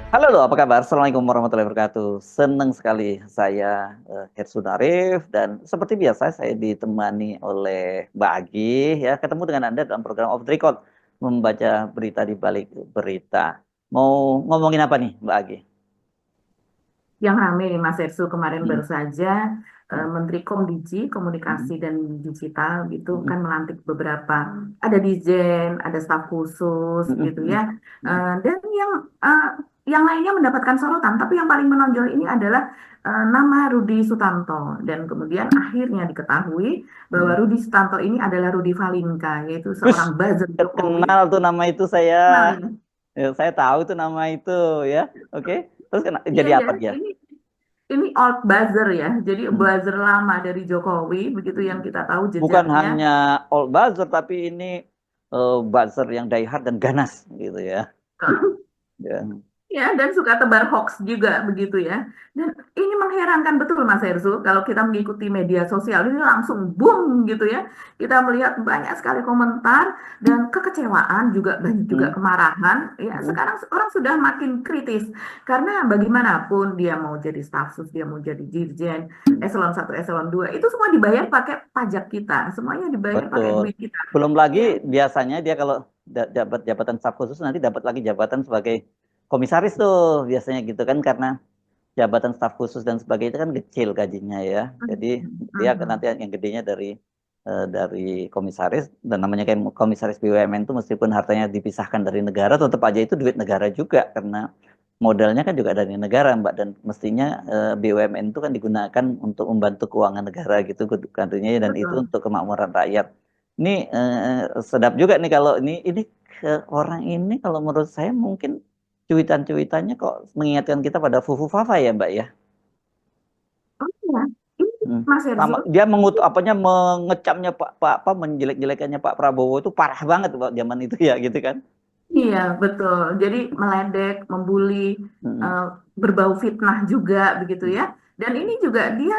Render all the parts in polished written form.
Halo loh, apa kabar? Assalamualaikum warahmatullahi wabarakatuh. Senang sekali saya Hersun Arif dan seperti biasa saya ditemani oleh Mbak Agi ya, ketemu dengan Anda dalam program Off the Record membaca berita di balik berita. Mau ngomongin apa nih Mbak Agi? Yang rame nih Mas Ersu kemarin Hmm, baru saja Menteri Komdiji hmm, Komunikasi dan Digital gitu hmm, kan melantik beberapa ada Dijen, ada staf khusus hmm, gitu hmm, ya. hmm, Dan eh, yang lainnya mendapatkan sorotan, tapi yang paling menonjol ini adalah nama Rudi Sutanto dan kemudian akhirnya diketahui bahwa hmm. Rudi Sutanto ini adalah Rudi Valinka yaitu Wis, seorang buzzer Jokowi. kenal tuh nama itu saya. Kenal ini. Ya, saya tahu tuh nama itu ya. Oke. Terus Iya jadi ya, apa dia? ini old buzzer ya, jadi Hmm. buzzer lama dari Jokowi, begitu yang kita tahu Bukan jejaknya. hanya old buzzer tapi ini buzzer yang diehard dan ganas gitu ya. Ya. Ya, dan suka tebar hoax juga begitu ya. Dan ini mengherankan betul Mas Herzu, kalau kita mengikuti media sosial ini langsung boom gitu ya. Kita melihat banyak sekali komentar dan kekecewaan juga banyak juga Hmm, kemarahan. Ya, hmm, sekarang orang sudah makin kritis karena bagaimanapun dia mau jadi staf sus, dia mau jadi dirjen, hmm. eselon satu, eselon 2 itu semua dibayar pakai pajak kita. Semuanya dibayar pakai Betul. duit kita. Belum lagi Ya, biasanya dia kalau dapat jabatan staf khusus nanti dapat lagi jabatan sebagai komisaris tuh biasanya gitu kan karena jabatan staf khusus dan sebagainya itu kan kecil gajinya ya. Jadi dia nanti Mhm. yang gedenya dari komisaris dan namanya kayak komisaris BUMN itu meskipun hartanya dipisahkan dari negara tetap aja itu duit negara juga karena modalnya kan juga dari negara Mbak dan mestinya BUMN itu kan digunakan untuk membantu keuangan negara gitu tentunya dan itu Betul. untuk kemakmuran rakyat. Ini sedap juga nih kalau ini ke orang ini kalau menurut saya mungkin cuitan-cuitannya kok mengingatkan kita pada Fufu Fafa ya Mbak ya. Oh iya, ini Hmm. Mas Herzl. Sama dia apanya mengecamnya Pak apa menjelek-jelekannya Pak Prabowo itu parah banget Pak zaman itu ya gitu kan. Iya, betul. Jadi meledek, membuli, Hmm. eh, berbau fitnah juga begitu Hmm. ya. Dan ini juga dia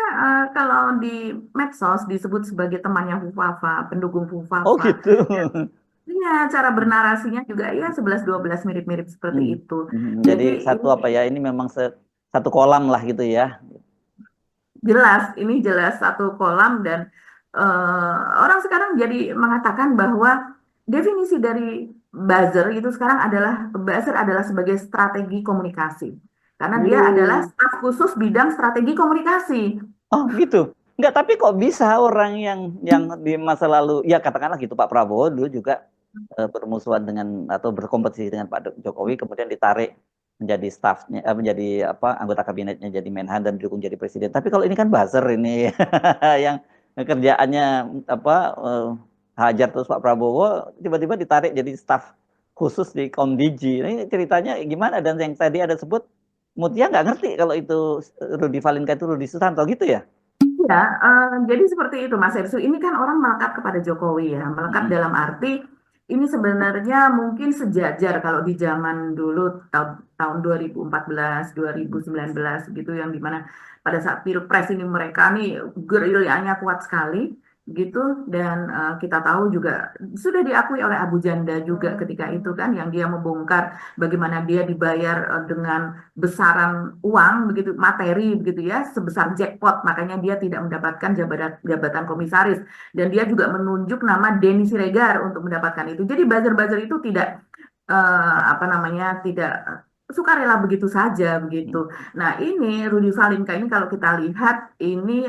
kalau di medsos disebut sebagai temannya Fufafa, pendukung Oh Fufafa. gitu. Dan iya, cara bernarasinya juga ya 11-12 mirip-mirip seperti Hmm. itu. Hmm. Jadi Jadi satu ini apa ya ini memang satu kolam lah gitu ya. ini jelas satu kolam dan orang sekarang jadi mengatakan bahwa definisi dari buzzer adalah sebagai strategi komunikasi karena dia adalah Uh. staf khusus bidang strategi komunikasi. Oh gitu. Enggak, tapi kok bisa orang yang di masa lalu ya katakanlah gitu Pak Prabowo dulu juga bermusuhan dengan atau berkompetisi dengan Pak Jokowi kemudian ditarik menjadi stafnya menjadi apa anggota kabinetnya jadi Menhan dan didukung jadi presiden. Tapi kalau ini kan buzzer ini yang kerjaannya apa hajar terus Pak Prabowo tiba-tiba ditarik jadi staf khusus di Komdiji. Nah, ini ceritanya gimana dan yang tadi ada sebut Mutia nggak ngerti kalau itu Rudi Valinka itu Rudi Sutanto gitu ya? Ya, jadi seperti itu Mas Ersu. Ini kan orang melekat kepada Jokowi ya. Melekat Mm-mm. dalam arti ini sebenarnya mungkin sejajar kalau di zaman dulu tahun 2014, Mm-mm. 2019 gitu yang dimana pada saat Pilpres ini mereka nih gerilyanya kuat sekali gitu dan kita tahu juga sudah diakui oleh Abu Janda juga ketika itu kan yang dia membongkar bagaimana dia dibayar dengan besaran uang begitu materi begitu ya sebesar jackpot makanya dia tidak mendapatkan jabatan jabatan komisaris dan dia juga menunjuk nama Denny Siregar untuk mendapatkan itu jadi buzzer-buzzer itu tidak apa namanya tidak sukarela begitu saja begitu. Nah ini Rudi Salinka ini kalau kita lihat ini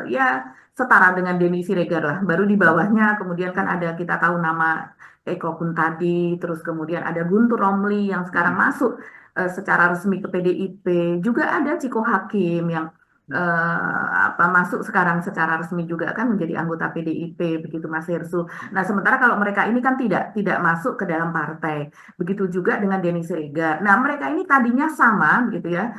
ya setara dengan Denny Siregar lah. Baru di bawahnya kemudian kan ada kita tahu nama Eko Kuntadi, terus kemudian ada Guntur Romli yang sekarang masuk secara resmi ke PDIP. Juga ada Ciko Hakim yang apa masuk sekarang secara resmi juga kan menjadi anggota PDIP begitu Mas Hersu. Nah, sementara kalau mereka ini kan tidak masuk ke dalam partai. Begitu juga dengan Denny Siregar. Nah, mereka ini tadinya sama gitu ya,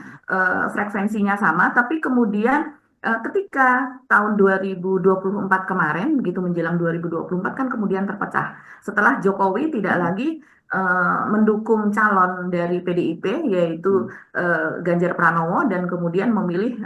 frekuensinya sama, tapi kemudian ketika tahun 2024 kemarin, begitu menjelang 2024 kan kemudian terpecah. Setelah Jokowi tidak lagi mendukung calon dari PDIP, yaitu Ganjar Pranowo, dan kemudian memilih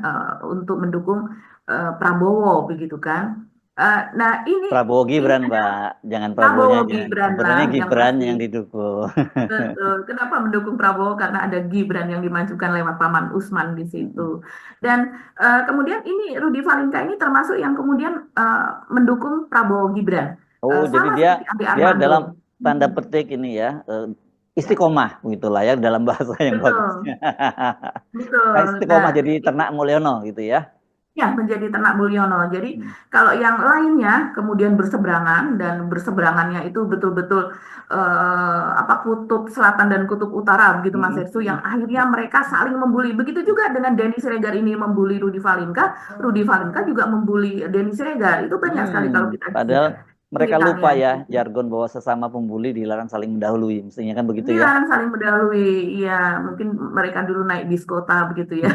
untuk mendukung Prabowo, begitu kan. Nah, Prabowo ini Gibran, adalah Pak. Jangan Prabowonya, Prabowo jangan. Gibran lah Sebenarnya yang Gibran pasti. yang didukung. Betul. Kenapa mendukung Prabowo? Karena ada Gibran yang dimajukan lewat Paman Usman di situ. Dan kemudian ini Rudi Falinka ini termasuk yang kemudian mendukung Prabowo Gibran. Oh, jadi Sama dia seperti Ade dia Armando. dalam tanda Mhm. petik ini ya, Ya, istiqomah begitulah ya dalam bahasa yang bagus. betul, betul. Istiqomah Nah, jadi itu ternak Mulyono gitu ya. ya menjadi ternak Mulyono. Jadi Hmm. kalau yang lainnya kemudian berseberangan dan berseberangannya itu betul-betul apa kutub selatan dan kutub utara begitu Mas Ersu yang akhirnya mereka saling membuli. Begitu juga dengan Denny Siregar ini membuli Rudi Falinka juga membuli Denny Siregar. Itu banyak sekali kalau kita Padahal lihat mereka lupa cuitannya ya gitu. jargon bahwa sesama pembuli dilarang saling mendahului, mestinya kan begitu ya. Dilarang saling mendahului, iya mungkin mereka dulu naik bis kota begitu ya.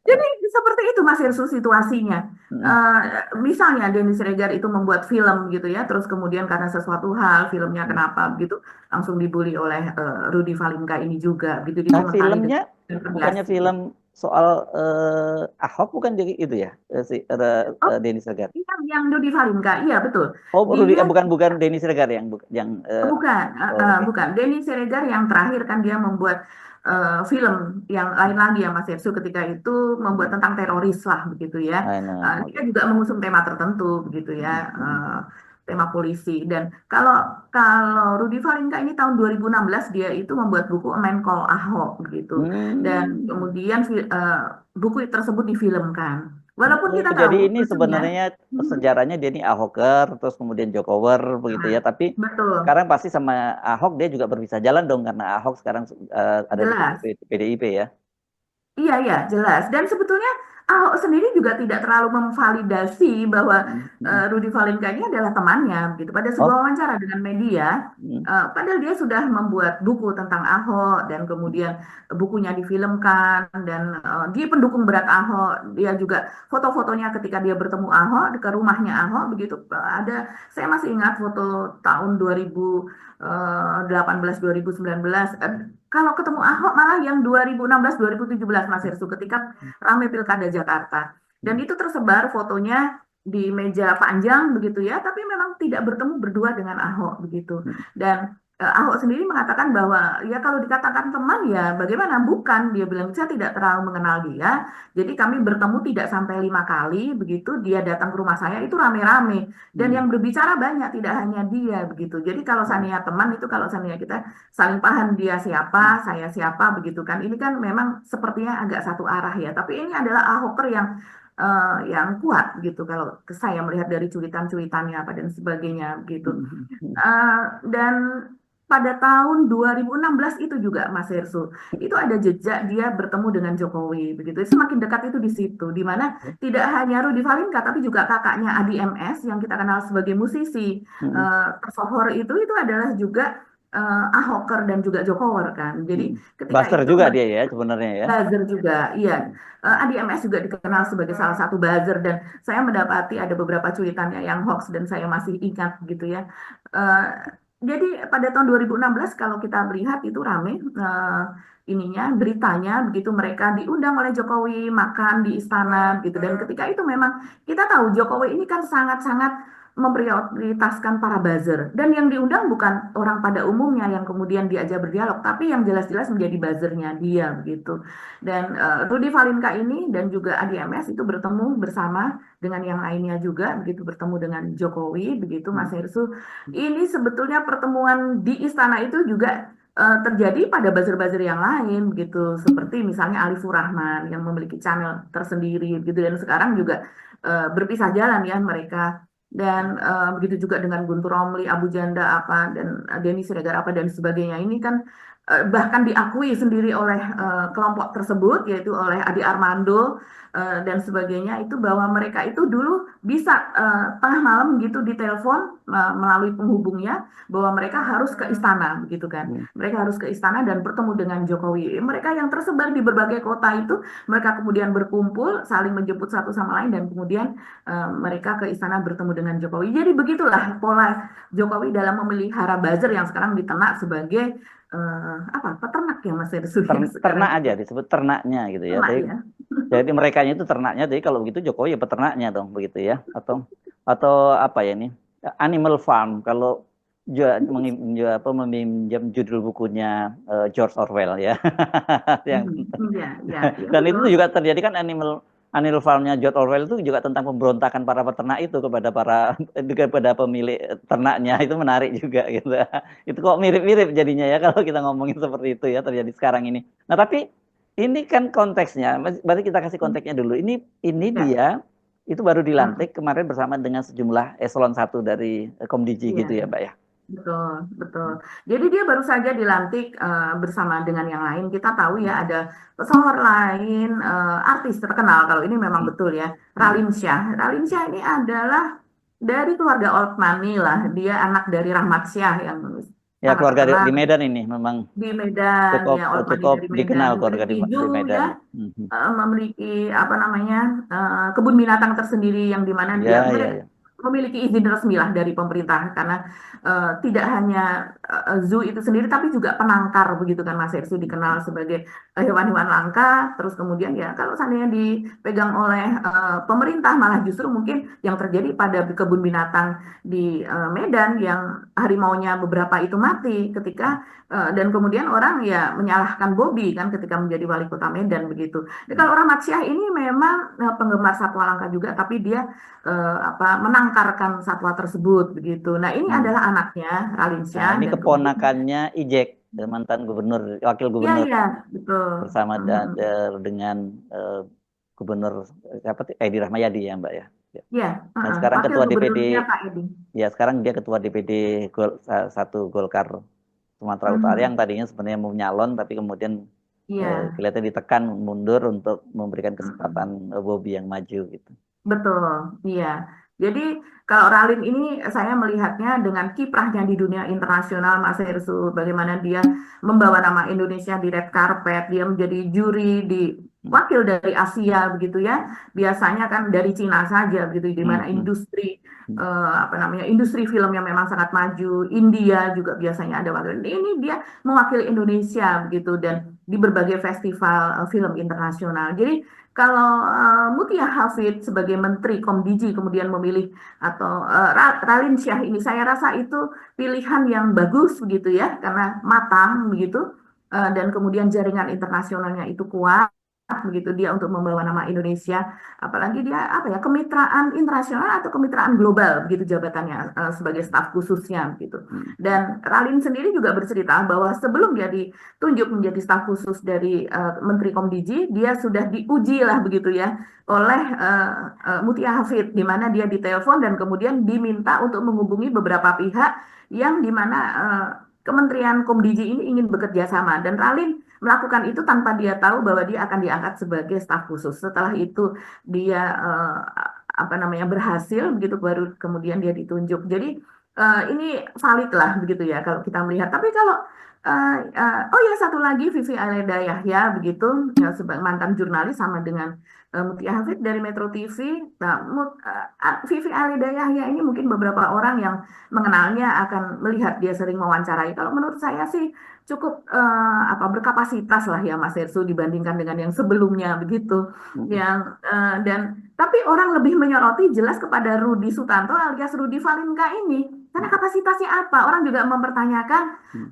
Jadi seperti itu Mas Irsu situasinya. Eh, Misalnya Denny Siregar itu membuat film gitu ya, terus kemudian karena sesuatu hal filmnya kenapa gitu langsung dibully oleh Rudy Valinka ini juga gitu Nah, dikomentari filmnya dengan bukannya tegas gitu. film soal Ahok bukan jadi itu ya, si Oh, Denny Siregar. yang Rudy Valinka, iya betul. Oh, Rudi, Dia bukan Denny Siregar yang yang bukan, oh, oke. bukan. Denny Siregar yang terakhir kan dia membuat film yang lain lagi ya Mas Yersu ketika itu membuat tentang teroris lah begitu ya. I know, Dia oke. juga mengusung tema tertentu begitu ya, tema polisi. Dan kalau kalau Rudy Valinka ini tahun 2016 dia itu membuat buku A Man Called Ahok begitu. Dan Hmm. kemudian buku tersebut difilmkan. Walaupun Oh, kita jadi tahu ini lucunya, sebenarnya mhm, sejarahnya dia ini Ahoker, terus kemudian Jokower begitu ya. Tapi betul, sekarang pasti sama Ahok dia juga berpisah jalan dong karena Ahok sekarang ada di jelas. PDIP ya. Iya, iya, jelas. Dan sebetulnya Ahok sendiri juga tidak terlalu memvalidasi bahwa Hmm, hmm. Rudy Valinka ini adalah temannya, gitu. Pada sebuah Oh, wawancara dengan media, hmm, padahal dia sudah membuat buku tentang Ahok dan kemudian bukunya difilmkan dan dia pendukung berat Ahok. Dia juga foto-fotonya ketika dia bertemu Ahok ke rumahnya Ahok begitu. Saya masih ingat foto tahun 2018 2019 kalau ketemu Ahok malah yang 2016 2017 Mas Irsu ketika ramai Pilkada Jakarta. Dan hmm. itu tersebar fotonya di meja panjang begitu ya, tapi memang tidak bertemu berdua dengan Ahok begitu. Hmm. Dan Ahok sendiri mengatakan bahwa ya kalau dikatakan teman ya bagaimana? Bukan, dia bilang saya tidak terlalu mengenal dia. Jadi kami bertemu tidak sampai 5 kali begitu. Dia datang ke rumah saya itu rame-rame dan Hmm. yang berbicara banyak tidak hanya dia begitu. Jadi kalau seandainya teman itu kalau seandainya kita saling paham dia siapa, saya siapa begitu kan. Ini kan memang sepertinya agak satu arah ya. Tapi ini adalah Ahoker yang kuat gitu kalau saya melihat dari cuitan-cuitannya apa dan sebagainya gitu. Hmm. Hmm. Dan pada tahun 2016 itu juga Mas Hersu, itu ada jejak dia bertemu dengan Jokowi begitu. Semakin dekat itu di situ, di mana tidak hanya Rudi Valinka tapi juga kakaknya Adi MS yang kita kenal sebagai musisi Hmm. tersohor itu adalah juga Ahoker dan juga Jokower kan. Hmm. Jadi ketika Buzzer itu juga dia ya sebenarnya ya. buzzer juga, iya. Hmm. Adi MS juga dikenal sebagai salah satu buzzer dan saya mendapati ada beberapa cuitannya yang hoax dan saya masih ingat gitu ya. Eh, jadi pada tahun 2016 kalau kita melihat itu rame ininya beritanya begitu mereka diundang oleh Jokowi makan di istana gitu dan ketika itu memang kita tahu Jokowi ini kan sangat-sangat memprioritaskan para buzzer dan yang diundang bukan orang pada umumnya yang kemudian diajak berdialog tapi yang jelas-jelas menjadi buzzernya dia begitu dan Rudy Valinka ini dan juga ADMS itu bertemu bersama dengan yang lainnya juga begitu bertemu dengan Jokowi begitu Mas Hersu ini sebetulnya pertemuan di istana itu juga terjadi pada buzzer-buzzer yang lain begitu seperti misalnya Arifur Rahman yang memiliki channel tersendiri gitu dan sekarang juga berpisah jalan ya mereka dan begitu juga dengan Guntur Romli, Abu Janda apa dan Denny Siregar apa dan sebagainya ini kan bahkan diakui sendiri oleh kelompok tersebut yaitu oleh Adi Armando dan sebagainya itu bahwa mereka itu dulu bisa tengah malam gitu ditelepon melalui penghubungnya bahwa mereka harus ke istana begitu kan Hmm. mereka harus ke istana dan bertemu dengan Jokowi mereka yang tersebar di berbagai kota itu mereka kemudian berkumpul saling menjemput satu sama lain dan kemudian mereka ke istana bertemu dengan Jokowi. Jadi begitulah pola Jokowi dalam memelihara buzzer yang sekarang diternak sebagai apa peternak ya Mas Ersu yang sekarang Ternak aja disebut ternaknya gitu ya. ternak Tapi ya. Jadi mereka itu ternaknya, jadi kalau begitu Jokowi ya peternaknya dong begitu ya, atau apa ya ini Animal Farm kalau meminjam judul bukunya George Orwell ya, yang Iya, iya, iya dan itu betul. juga terjadi kan Animal Farm-nya George Orwell itu juga tentang pemberontakan para peternak itu kepada pemilik ternaknya, itu menarik juga gitu. Itu kok mirip-mirip jadinya ya kalau kita ngomongin seperti itu ya terjadi sekarang ini. Nah tapi ini kan konteksnya, berarti kita kasih konteksnya dulu. Ini Ya, dia itu baru mm, dilantik kemarin bersama dengan sejumlah eselon 1 dari Komdiji gitu iya. ya, Mbak ya. Betul, betul. Jadi dia baru saja dilantik bersama dengan yang lain. Kita tahu ya ada pesohor lain, artis terkenal. Kalau ini memang betul ya, Raline Shah. Raline Shah ini adalah dari keluarga Old Money lah. Dia anak dari Rahmat Shah yang Ya sangat keluarga terkenal di Medan ini memang di Medan cukup ya, Old Money cukup dari Medan, dikenal keluarga memiliki di zoo Medan. ya, memiliki apa namanya kebun binatang tersendiri yang dimana dia Ya, ya, mereka ya. memiliki izin resmi lah dari pemerintah karena tidak hanya zoo itu sendiri tapi juga penangkar begitu kan Mas Ersu, dikenal sebagai hewan-hewan langka. Terus kemudian ya kalau seandainya dipegang oleh pemerintah malah justru mungkin yang terjadi pada kebun binatang di Medan yang harimaunya beberapa itu mati ketika dan kemudian orang ya menyalahkan Bobi kan ketika menjadi wali kota Medan begitu. Jadi kalau orang Syah ini memang penggemar satwa langka juga, tapi dia apa menangkarkan satwa tersebut begitu. Nah ini Hmm. adalah anaknya Raline Nah, Shah ini dan kemudian keponakannya Ijek, mantan gubernur, wakil iya gubernur iya betul. bersama Mhm. dengan gubernur siapa tuh Edi Rahmayadi ya, Mbak ya. Ya. Iya, Dan heeh. sekarang Wakil ketua DPD, gubernurnya Pak Edi. ya sekarang dia ketua DPD satu Golkar Sumatera Utara yang Mhm. tadinya sebenarnya mau nyalon tapi kemudian Iya. kelihatan ditekan mundur untuk memberikan kesempatan Mhm. Bobi yang maju gitu. Betul, iya. Jadi kalau Ralin ini saya melihatnya dengan kiprahnya di dunia internasional, Mas Hersu, bagaimana dia membawa nama Indonesia di red carpet, dia menjadi juri di Hmm. wakil dari Asia begitu ya. Biasanya kan dari Cina saja begitu, di Hmm. mana Hmm. industri Hmm. apa namanya industri film yang memang sangat maju. India juga biasanya ada wakil. Ini dia mewakili Indonesia begitu dan di berbagai festival film internasional. Jadi kalau Mutia Hafid sebagai Menteri Komdiji kemudian memilih atau Raline Shah ini saya rasa itu pilihan yang bagus begitu ya karena matang begitu dan kemudian jaringan internasionalnya itu kuat begitu dia untuk membawa nama Indonesia apalagi dia apa ya kemitraan internasional atau kemitraan global begitu jabatannya sebagai staf khususnya gitu Hmm. dan Ralin sendiri juga bercerita bahwa sebelum dia ditunjuk menjadi staf khusus dari Menteri Komdiji, dia sudah diuji lah begitu ya oleh Mutia Hafid, di mana dia ditelepon dan kemudian diminta untuk menghubungi beberapa pihak yang di mana Kementerian Komdiji ini ingin bekerja sama dan Ralin melakukan itu tanpa dia tahu bahwa dia akan diangkat sebagai staf khusus. Setelah itu dia apa namanya berhasil begitu baru kemudian dia ditunjuk. Jadi ini valid lah begitu ya kalau kita melihat. Tapi kalau oh ya satu lagi Vivi Aleda Yahya begitu ya, sebagai mantan jurnalis sama dengan Mutia Hafid dari Metro TV. Nah, Vivi Aleda Yahya ini mungkin beberapa orang yang mengenalnya akan melihat dia sering mewawancarai. Kalau menurut saya sih cukup apa berkapasitas lah ya Mas Ersu dibandingkan dengan yang sebelumnya begitu. Hmm. Yang dan tapi orang lebih menyoroti jelas kepada Rudi Sutanto alias Rudi Valinka ini. Karena kapasitasnya apa? Orang juga mempertanyakan Hmm.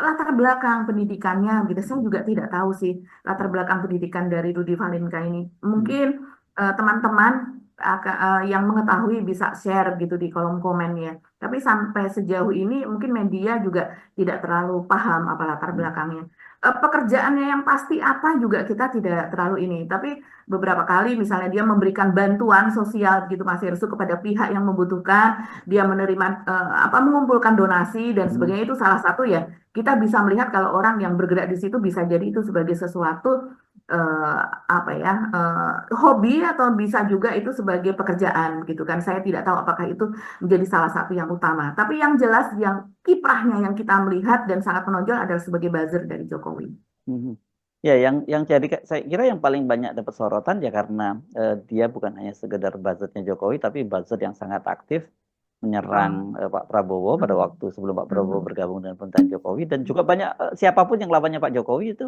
latar belakang pendidikannya gitu. Saya juga tidak tahu sih latar belakang pendidikan dari Rudi Valinka ini. Hmm. Mungkin teman-teman yang mengetahui bisa share gitu di kolom komennya. Tapi sampai sejauh ini mungkin media juga tidak terlalu paham apa latar Hmm. belakangnya. Pekerjaannya yang pasti apa juga kita tidak terlalu ini. Tapi beberapa kali misalnya dia memberikan bantuan sosial gitu Mas Irsu kepada pihak yang membutuhkan, dia menerima apa mengumpulkan donasi dan Hmm. sebagainya itu salah satu ya kita bisa melihat kalau orang yang bergerak di situ bisa jadi itu sebagai sesuatu eh, apa ya hobi atau bisa juga itu sebagai pekerjaan gitu kan. Saya tidak tahu apakah itu menjadi salah satu yang utama. Tapi yang jelas yang kiprahnya yang kita melihat dan sangat menonjol adalah sebagai buzzer dari Jokowi. Hmm. Ya, yang jadi saya kira yang paling banyak dapat sorotan ya karena dia bukan hanya sekedar buzzernya Jokowi, tapi buzzer yang sangat aktif menyerang Betul. Pak Prabowo pada Mhm. waktu sebelum Pak Prabowo Mhm. bergabung dengan pemerintahan Jokowi dan juga banyak siapapun yang lawannya Pak Jokowi itu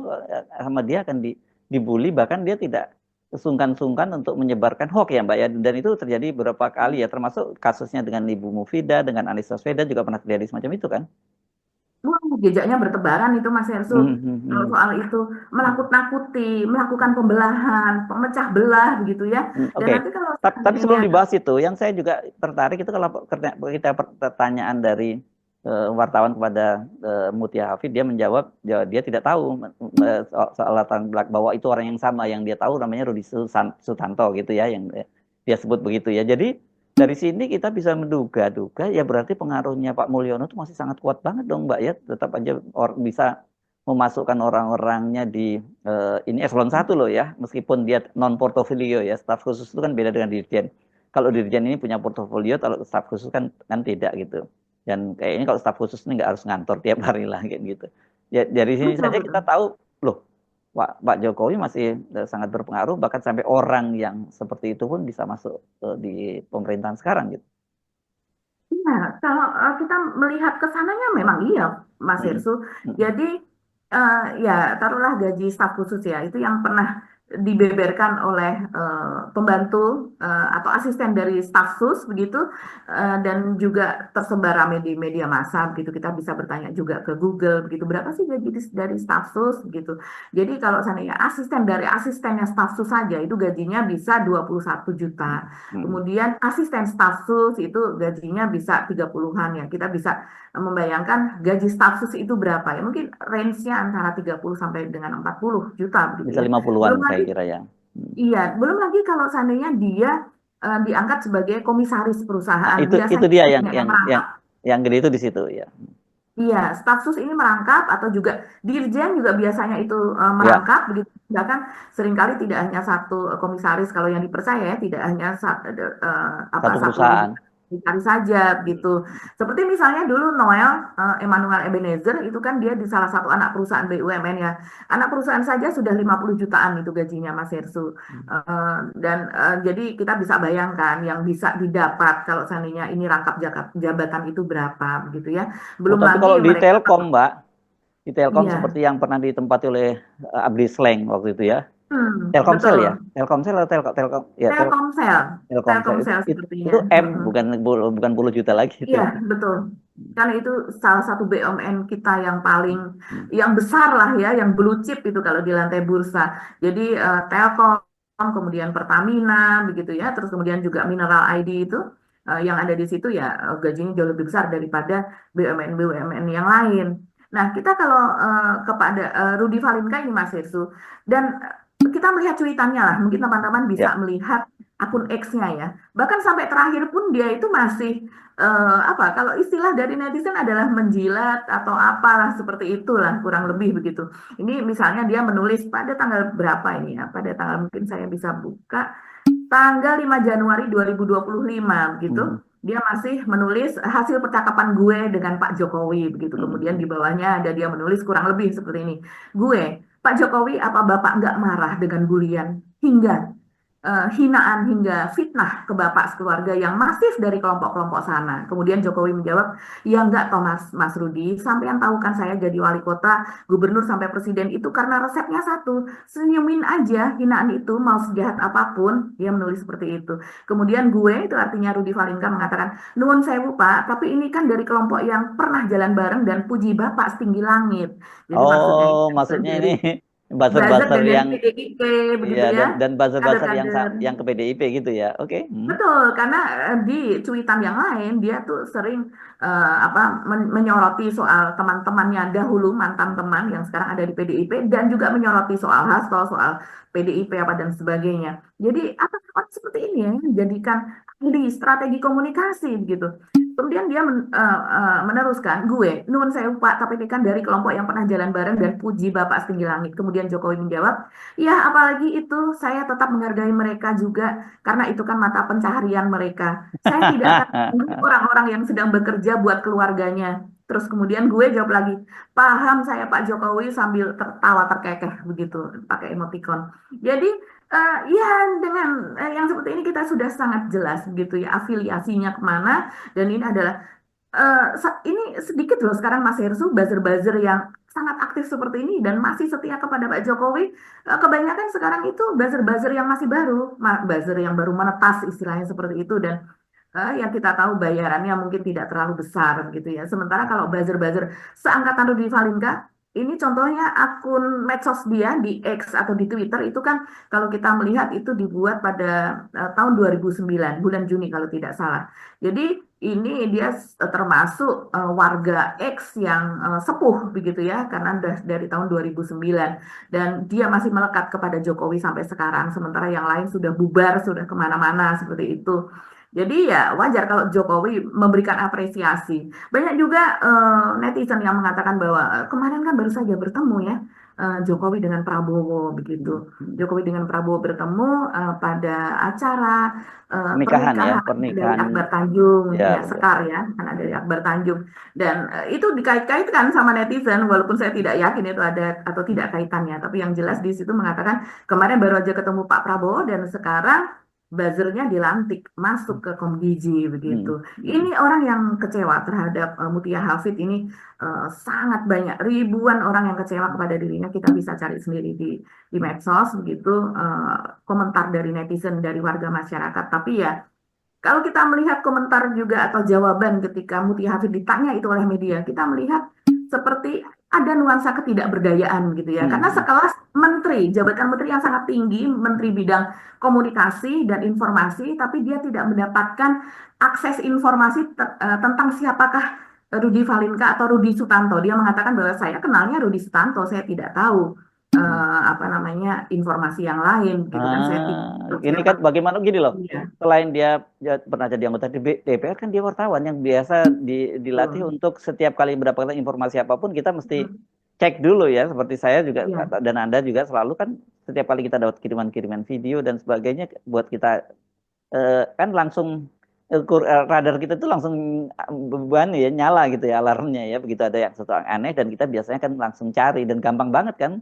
sama dia akan dibully bahkan dia tidak sungkan-sungkan untuk menyebarkan hoax ya Mbak ya, dan itu terjadi beberapa kali ya, termasuk kasusnya dengan Ibu Mufidah, dengan Anies Baswedan juga pernah terjadi semacam itu kan. Wah, jejaknya bertebaran itu Mas Hersu. Hmm, hmm, Kalau hmm. soal itu menakut-nakuti, melakukan pembelahan, pemecah belah begitu ya. Dan Oke. nanti kalau Tapi seandainya sebelum dibahas itu, yang saya juga tertarik itu kalau kita pertanyaan dari wartawan kepada Mutia Hafid, dia menjawab dia tidak tahu soal latar belakang, bahwa itu orang yang sama yang dia tahu namanya Rudi Sutanto gitu ya, yang dia sebut begitu ya. Jadi dari sini kita bisa menduga-duga ya, berarti pengaruhnya Pak Mulyono itu masih sangat kuat banget dong Mbak ya. Tetap aja bisa memasukkan orang-orangnya di ini eselon 1 loh ya, meskipun dia non portofolio ya, staf khusus itu kan beda dengan dirjen. Kalau dirjen ini punya portofolio, kalau staf khusus kan tidak gitu. Dan kayak ini kalau staf khusus ini nggak harus ngantor tiap hari lah kayak gitu. Ya dari sini betul saja betul. kita tahu loh, Pak Jokowi masih sangat berpengaruh, bahkan sampai orang yang seperti itu pun bisa masuk di pemerintahan sekarang gitu. Iya, kalau kita melihat ke sananya memang iya, Mas Mm, Irsu. mm, Jadi ya taruhlah gaji staf khusus ya, itu yang pernah dibeberkan oleh pembantu atau asisten dari staf sus begitu, dan juga tersebar rame di media massa begitu. Kita bisa bertanya juga ke Google begitu, berapa sih gaji dari staf sus begitu. Jadi kalau seandainya asisten dari asistennya staf sus saja itu gajinya bisa 21 juta. mm, mm. Kemudian asisten staf sus itu gajinya bisa 30-an ya. Kita bisa membayangkan gaji staf sus itu berapa ya. Mungkin range-nya antara 30 sampai dengan 40 juta begitu Bisa ya. 50-an Belum saya lagi, kira ya. Mm. iya, belum lagi kalau seandainya dia diangkat sebagai komisaris Nah, perusahaan. itu Biasanya dia banyak yang merangkap. yang gede itu di situ ya. Iya, staf sus ini merangkap atau juga dirjen juga biasanya itu Ya, merangkap begitu. Bahkan seringkali tidak hanya satu komisaris kalau yang dipercaya ya, tidak hanya satu satu perusahaan. komisaris saja gitu. Seperti misalnya dulu Noel Emmanuel Ebenezer itu kan dia di salah satu anak perusahaan BUMN ya. Anak perusahaan saja sudah 50 jutaan itu gajinya Mas Hersu. Dan jadi kita bisa bayangkan yang bisa didapat kalau seandainya ini rangkap jabatan itu berapa begitu ya. Oh, Belum tapi lagi kalau di mereka, Telkom, Mbak, di Telkom iya, seperti yang pernah ditempati oleh Abdi Sleng waktu itu ya. Telkomsel ya, betul. Telkomsel atau Telkom ya, Telkomsel, Telkomsel Telkomsel itu, sepertinya. itu M, Mm-mm. bukan puluh juta lagi itu. Iya, betul. Karena itu salah satu BUMN kita yang paling, Hmm. yang besar lah ya, yang blue chip itu kalau di lantai bursa. Jadi Telkom, kemudian Pertamina, begitu ya. Terus kemudian juga Mineral ID itu yang ada di situ ya gajinya jauh lebih besar daripada BUMN-BUMN yang lain. Nah, kita kalau kepada Rudi Valinka ini Mas Hirsu, dan kita melihat cuitannya lah, mungkin teman-teman bisa Ya. melihat akun X-nya ya. Bahkan sampai terakhir pun dia itu masih apa kalau istilah dari netizen adalah menjilat atau apalah seperti itulah kurang lebih begitu. Ini misalnya dia menulis pada tanggal berapa ini ya? Pada tanggal mungkin saya bisa buka tanggal 5 Januari 2025 begitu. Hmm. Dia masih menulis hasil percakapan gue dengan Pak Jokowi begitu. Kemudian Hmm. di bawahnya ada dia menulis kurang lebih seperti ini. Gue, Pak Jokowi, apa Bapak nggak marah dengan bulian hingga hinaan hingga fitnah ke bapak sekeluarga yang masif dari kelompok-kelompok sana. Kemudian Jokowi menjawab, ya enggak Thomas, Mas Rudi, sampean tahu kan saya jadi wali kota, gubernur sampai presiden itu karena resepnya satu, senyumin aja hinaan itu mau sejahat apapun, dia menulis seperti itu. Kemudian gue, itu artinya Rudi Valinka mengatakan, nuwun sewu Pak, tapi ini kan dari kelompok yang pernah jalan bareng dan puji bapak setinggi langit. Jadi maksudnya Oh, ini maksudnya ini dari buzzer buzzer-buzzer dan dari yang PDIP iya, begitu ya, dan buzzer-buzzer kader-kader. yang ke PDIP gitu ya. Oke. Hmm. Betul, karena di cuitan yang lain dia tuh sering apa menyoroti soal teman-temannya dahulu mantan teman yang sekarang ada di PDIP dan juga menyoroti soal Hasto, soal PDIP apa dan sebagainya. Jadi apa seperti ini ya jadikan ahli strategi komunikasi begitu. Kemudian dia meneruskan, gue, nuwun sewu Pak, tapi ini kan dari kelompok yang pernah jalan bareng dan puji Bapak setinggi langit. Kemudian Jokowi menjawab, ya apalagi itu saya tetap menghargai mereka juga karena itu kan mata pencaharian mereka. Saya tidak akan membunuh orang-orang yang sedang bekerja buat keluarganya. Terus kemudian gue jawab lagi, paham saya Pak Jokowi sambil tertawa terkekeh begitu, pakai emoticon. Jadi ya dengan yang seperti ini kita sudah sangat jelas begitu ya afiliasinya kemana dan ini adalah Ini sedikit loh sekarang Mas Hersу buzzer-buzzer yang sangat aktif seperti ini dan masih setia kepada Pak Jokowi. Kebanyakan sekarang itu buzzer-buzzer yang masih baru, buzzer yang baru menetas istilahnya seperti itu dan yang kita tahu bayarannya mungkin tidak terlalu besar gitu ya. Sementara kalau buzzer-buzzer seangkatan Rudy Valinka, ini contohnya akun medsos dia di X atau di Twitter itu kan kalau kita melihat itu dibuat pada tahun 2009, bulan Juni kalau tidak salah. Jadi ini dia termasuk warga X yang sepuh begitu ya, karena dari tahun 2009 dan dia masih melekat kepada Jokowi sampai sekarang, sementara yang lain sudah bubar, sudah kemana-mana seperti itu. Jadi ya wajar kalau Jokowi memberikan apresiasi. Banyak juga netizen yang mengatakan bahwa kemarin kan baru saja bertemu ya Jokowi dengan Prabowo begitu. Jokowi dengan Prabowo bertemu pada acara Pernikahan ya, pernikahan dari pernikahan Akbar Tanjung, ya ya betul. Sekar ya, anak dari Akbar Tanjung. Dan itu dikait-kaitkan sama netizen, walaupun saya tidak yakin itu ada atau tidak kaitannya. Tapi yang jelas di situ mengatakan kemarin baru aja ketemu Pak Prabowo dan sekarang buzzernya dilantik masuk ke Komdiji begitu. Hmm. Ini orang yang kecewa terhadap Mutia Hafid ini sangat banyak ribuan orang yang kecewa kepada dirinya. Kita bisa cari sendiri di medsos begitu komentar dari netizen dari warga masyarakat. Tapi ya kalau kita melihat komentar juga atau jawaban ketika Mutia Hafid ditanya itu oleh media, kita melihat seperti ada nuansa ketidakberdayaan gitu ya. Karena Hmm. sekelas menteri, jabatan menteri yang sangat tinggi, menteri bidang komunikasi dan informasi, tapi dia tidak mendapatkan akses informasi tentang siapakah Rudi Valinka atau Rudi Sutanto. Dia mengatakan bahwa saya kenalnya Rudi Sutanto, saya tidak tahu apa namanya informasi yang lain gitu kan. Saya tidak tahu Ini siapa kan bagaimana gini loh. dia. Selain dia pernah jadi anggota DPR kan dia wartawan yang biasa dilatih Betul. untuk setiap kali mendapatkan informasi apapun kita mesti Mm, cek dulu ya. Seperti saya juga iya. dan Anda juga selalu kan setiap kali kita dapat kiriman-kiriman video dan sebagainya buat kita kan langsung radar kita itu langsung beban ya nyala gitu ya alarmnya ya begitu ada yang sesuatu yang aneh dan kita biasanya kan langsung cari dan gampang banget kan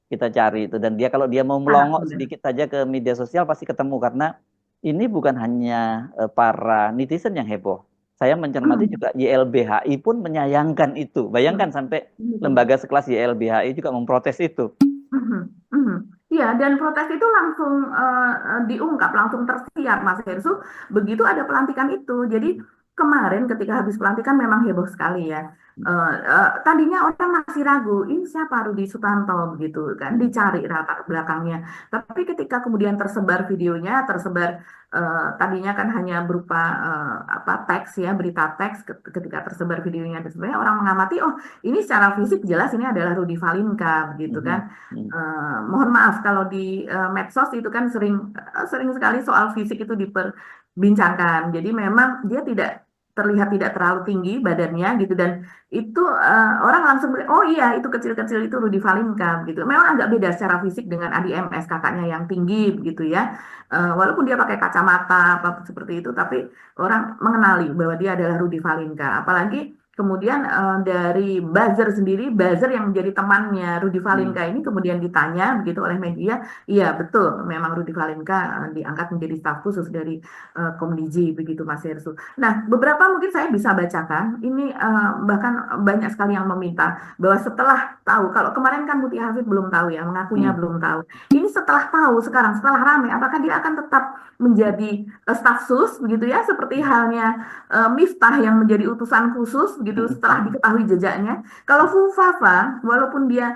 kita cari itu dan dia kalau dia mau Sangat melongok mudah. sedikit saja ke media sosial pasti ketemu karena ini bukan hanya para netizen yang heboh. Saya mencermati Mm, juga YLBHI pun menyayangkan itu. Bayangkan mm, sampai mm, lembaga sekelas YLBHI juga memprotes itu. mm, mm. Iya, dan protes itu langsung diungkap, langsung tersiar, Mas Hersu. Begitu ada pelantikan itu. Jadi kemarin ketika habis pelantikan memang heboh sekali ya. Tadinya orang masih ragu, ini siapa Rudi Sutanto begitu kan, dicari latar belakangnya. Tapi ketika kemudian tersebar videonya, tersebar tadinya kan hanya berupa apa teks ya, berita teks. Ketika tersebar videonya dan sebenarnya orang mengamati, oh ini secara fisik jelas ini adalah Rudi Valinka begitu kan. Mhm. Mhm. Mohon maaf kalau di medsos itu kan sering sekali soal fisik itu diperbincangkan. Jadi memang dia tidak terlihat tidak terlalu tinggi badannya gitu dan itu orang langsung bilang, oh iya itu kecil-kecil itu Rudi Valinka gitu. Memang agak beda secara fisik dengan Adi MS kakaknya yang tinggi begitu ya. Walaupun dia pakai kacamata apa seperti itu, tapi orang mengenali bahwa dia adalah Rudi Valinka. Apalagi kemudian dari buzzer sendiri, buzzer yang menjadi temannya Rudi Mhm. Valinka ini kemudian ditanya begitu oleh media, iya betul, memang Rudi Valinka diangkat menjadi staf khusus dari Komdiji begitu Mas Hersu. Nah, beberapa mungkin saya bisa bacakan. Ini bahkan banyak sekali yang meminta bahwa setelah tahu, kalau kemarin kan Mutia Hafid belum tahu ya, mengakunya Mhm. belum tahu. Ini setelah tahu sekarang, setelah ramai, apakah dia akan tetap menjadi staf sus begitu ya, seperti halnya Miftah yang menjadi utusan khusus begitu setelah Mhm. diketahui jejaknya. Kalau Fufafa, walaupun dia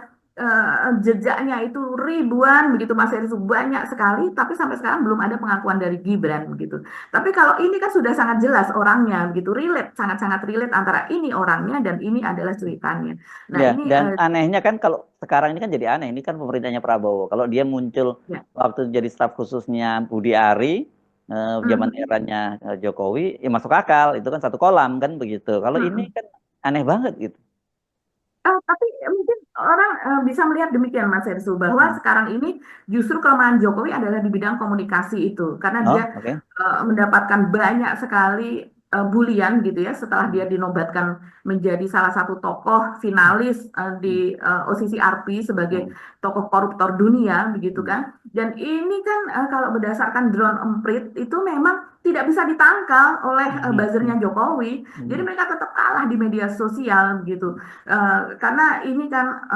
jejaknya itu ribuan begitu Mas Heri, itu banyak sekali, tapi sampai sekarang belum ada pengakuan dari Gibran begitu. Tapi kalau ini kan sudah sangat jelas orangnya begitu, relate, sangat-sangat relate antara ini orangnya dan ini adalah ceritanya. Nah Ya, ini dan anehnya kan kalau sekarang ini kan jadi aneh, ini kan pemerintahnya Prabowo. Kalau dia muncul ya. waktu jadi staf khususnya Budi Ari, zaman Mhm. eranya Jokowi, ya masuk akal. Itu kan satu kolam kan begitu. Kalau ini Mhm. kan aneh banget gitu. Tapi mungkin orang bisa melihat demikian Mas Hersu bahwa Hmm. sekarang ini justru kelemahan Jokowi adalah di bidang komunikasi itu karena dia Oh, oke. mendapatkan banyak sekali bulian gitu ya setelah dia Hmm. dinobatkan menjadi salah satu tokoh finalis di Hmm. OCCRP sebagai Hmm. tokoh koruptor dunia begitu Hmm. kan dan ini kan kalau berdasarkan drone emprit itu memang tidak bisa ditangkal oleh buzzernya Hmm. Jokowi. Jadi Hmm. mereka tetap kalah di media sosial gitu. Karena ini kan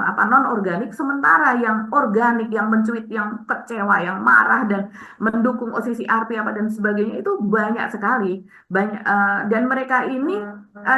apa, non organik, sementara yang organik, yang mencuit, yang kecewa, yang marah dan mendukung posisi RP apa dan sebagainya itu banyak sekali. Banyak, dan mereka ini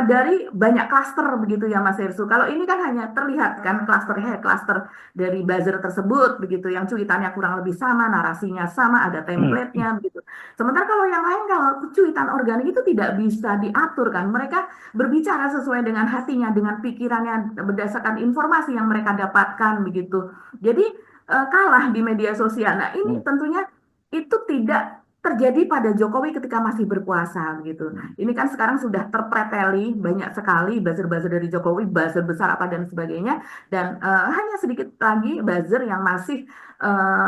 dari banyak klaster begitu ya Mas Hersu. Kalau ini kan hanya terlihat kan klasternya, klaster dari buzzer tersebut begitu, yang cuitannya kurang lebih sama, narasinya sama, ada template-nya begitu. Sementara kalau yang lain, kalau cuitan organik itu tidak bisa diatur kan. Mereka berbicara sesuai dengan hatinya, dengan pikirannya, berdasarkan informasi yang mereka dapatkan begitu. Jadi kalah di media sosial. Nah, ini Hmm. tentunya itu tidak terjadi pada Jokowi ketika masih berkuasa gitu. Hmm. Ini kan sekarang sudah terpreteli banyak sekali buzzer-buzzer dari Jokowi, buzzer besar apa dan sebagainya, dan hanya sedikit lagi buzzer yang masih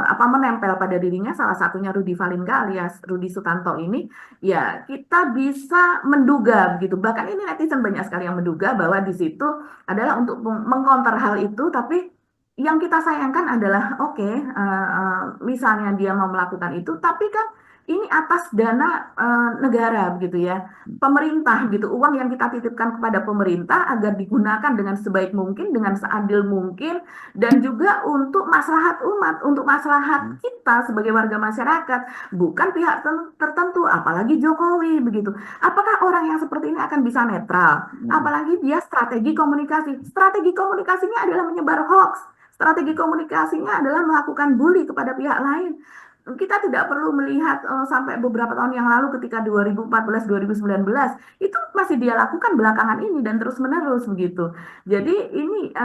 apa, menempel pada dirinya, salah satunya Rudi Valinka alias Rudi Sutanto ini. Ya, kita bisa menduga begitu. Bahkan ini netizen banyak sekali yang menduga bahwa di situ adalah untuk mengkonter hal itu, tapi yang kita sayangkan adalah oke, misalnya dia mau melakukan itu, tapi kan ini atas dana negara begitu ya, pemerintah gitu, uang yang kita titipkan kepada pemerintah agar digunakan dengan sebaik mungkin, dengan seadil mungkin, dan juga untuk maslahat umat, untuk maslahat Hmm. kita sebagai warga masyarakat, bukan pihak tertentu, apalagi Jokowi begitu. Apakah orang yang seperti ini akan bisa netral? Hmm. Apalagi dia strategi komunikasi. Strategi komunikasinya adalah menyebar hoax. Strategi komunikasinya adalah melakukan bully kepada pihak lain. Kita tidak perlu melihat sampai beberapa tahun yang lalu ketika 2014-2019 itu masih dia lakukan belakangan ini dan terus-menerus begitu. Jadi ini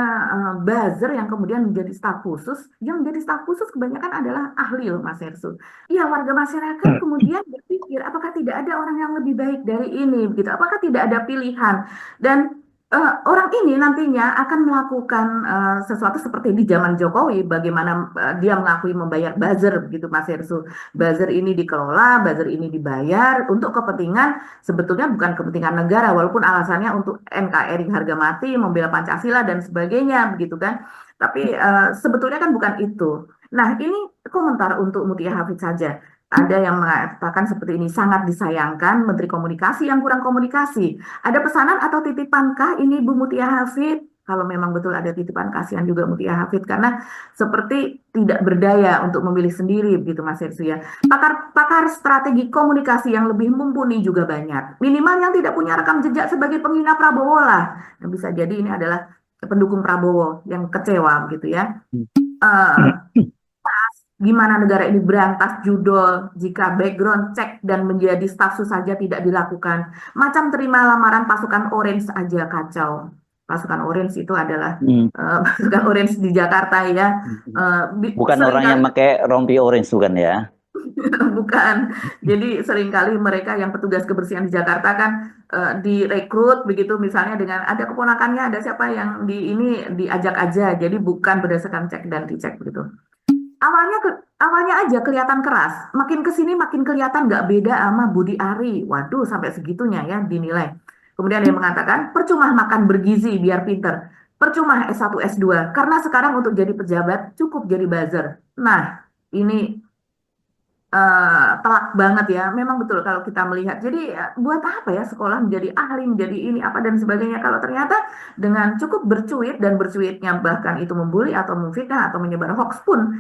buzzer yang kemudian menjadi staf khusus, yang menjadi staf khusus kebanyakan adalah ahli loh Mas Hersu. Iya, warga masyarakat kemudian berpikir apakah tidak ada orang yang lebih baik dari ini begitu? Apakah tidak ada pilihan? Dan orang ini nantinya akan melakukan sesuatu seperti di zaman Jokowi, bagaimana dia mengakui membayar buzzer begitu Mas Hersu. Buzzer ini dikelola, buzzer ini dibayar untuk kepentingan, sebetulnya bukan kepentingan negara, walaupun alasannya untuk NKRI harga mati, membela Pancasila dan sebagainya begitu kan. Tapi sebetulnya kan bukan itu. Nah, ini komentar untuk Mutia Hafid saja. Ada yang mengatakan seperti ini, sangat disayangkan Menteri Komunikasi yang kurang komunikasi. Ada pesanan atau titipankah ini Bu Mutia Hafid? Kalau memang betul ada titipan, kasihan juga Mutia Hafid karena seperti tidak berdaya untuk memilih sendiri begitu Mas Hersu ya. Pakar-pakar strategi komunikasi yang lebih mumpuni juga banyak. Minimal yang tidak punya rekam jejak sebagai penghina Prabowo lah. Yang bisa jadi ini adalah pendukung Prabowo yang kecewa begitu ya. Eh, Gimana negara ini berantas judol jika background check dan menjadi staf sus saja tidak dilakukan? Macam terima lamaran pasukan Orange aja kacau. Pasukan Orange itu adalah Hmm. pasukan Orange di Jakarta ya. Bukan orang Seringkali yang pakai rompi orange bukan ya? bukan. Jadi seringkali mereka yang petugas kebersihan di Jakarta kan direkrut begitu, misalnya dengan ada keponakannya, ada siapa yang di ini, diajak aja. Jadi bukan berdasarkan cek dan dicek begitu. Awalnya aja kelihatan keras, makin ke sini makin kelihatan nggak beda sama Budi Ari. Waduh, sampai segitunya ya dinilai. Kemudian dia mengatakan, percuma makan bergizi biar pinter. Percuma S1 S2, karena sekarang untuk jadi pejabat cukup jadi buzzer. Nah, ini telak banget ya. Memang betul kalau kita melihat. Jadi buat apa ya sekolah menjadi ahli, menjadi ini apa dan sebagainya. Kalau ternyata dengan cukup bercuit dan bercuitnya bahkan itu membuli atau memfitnah atau menyebar hoax pun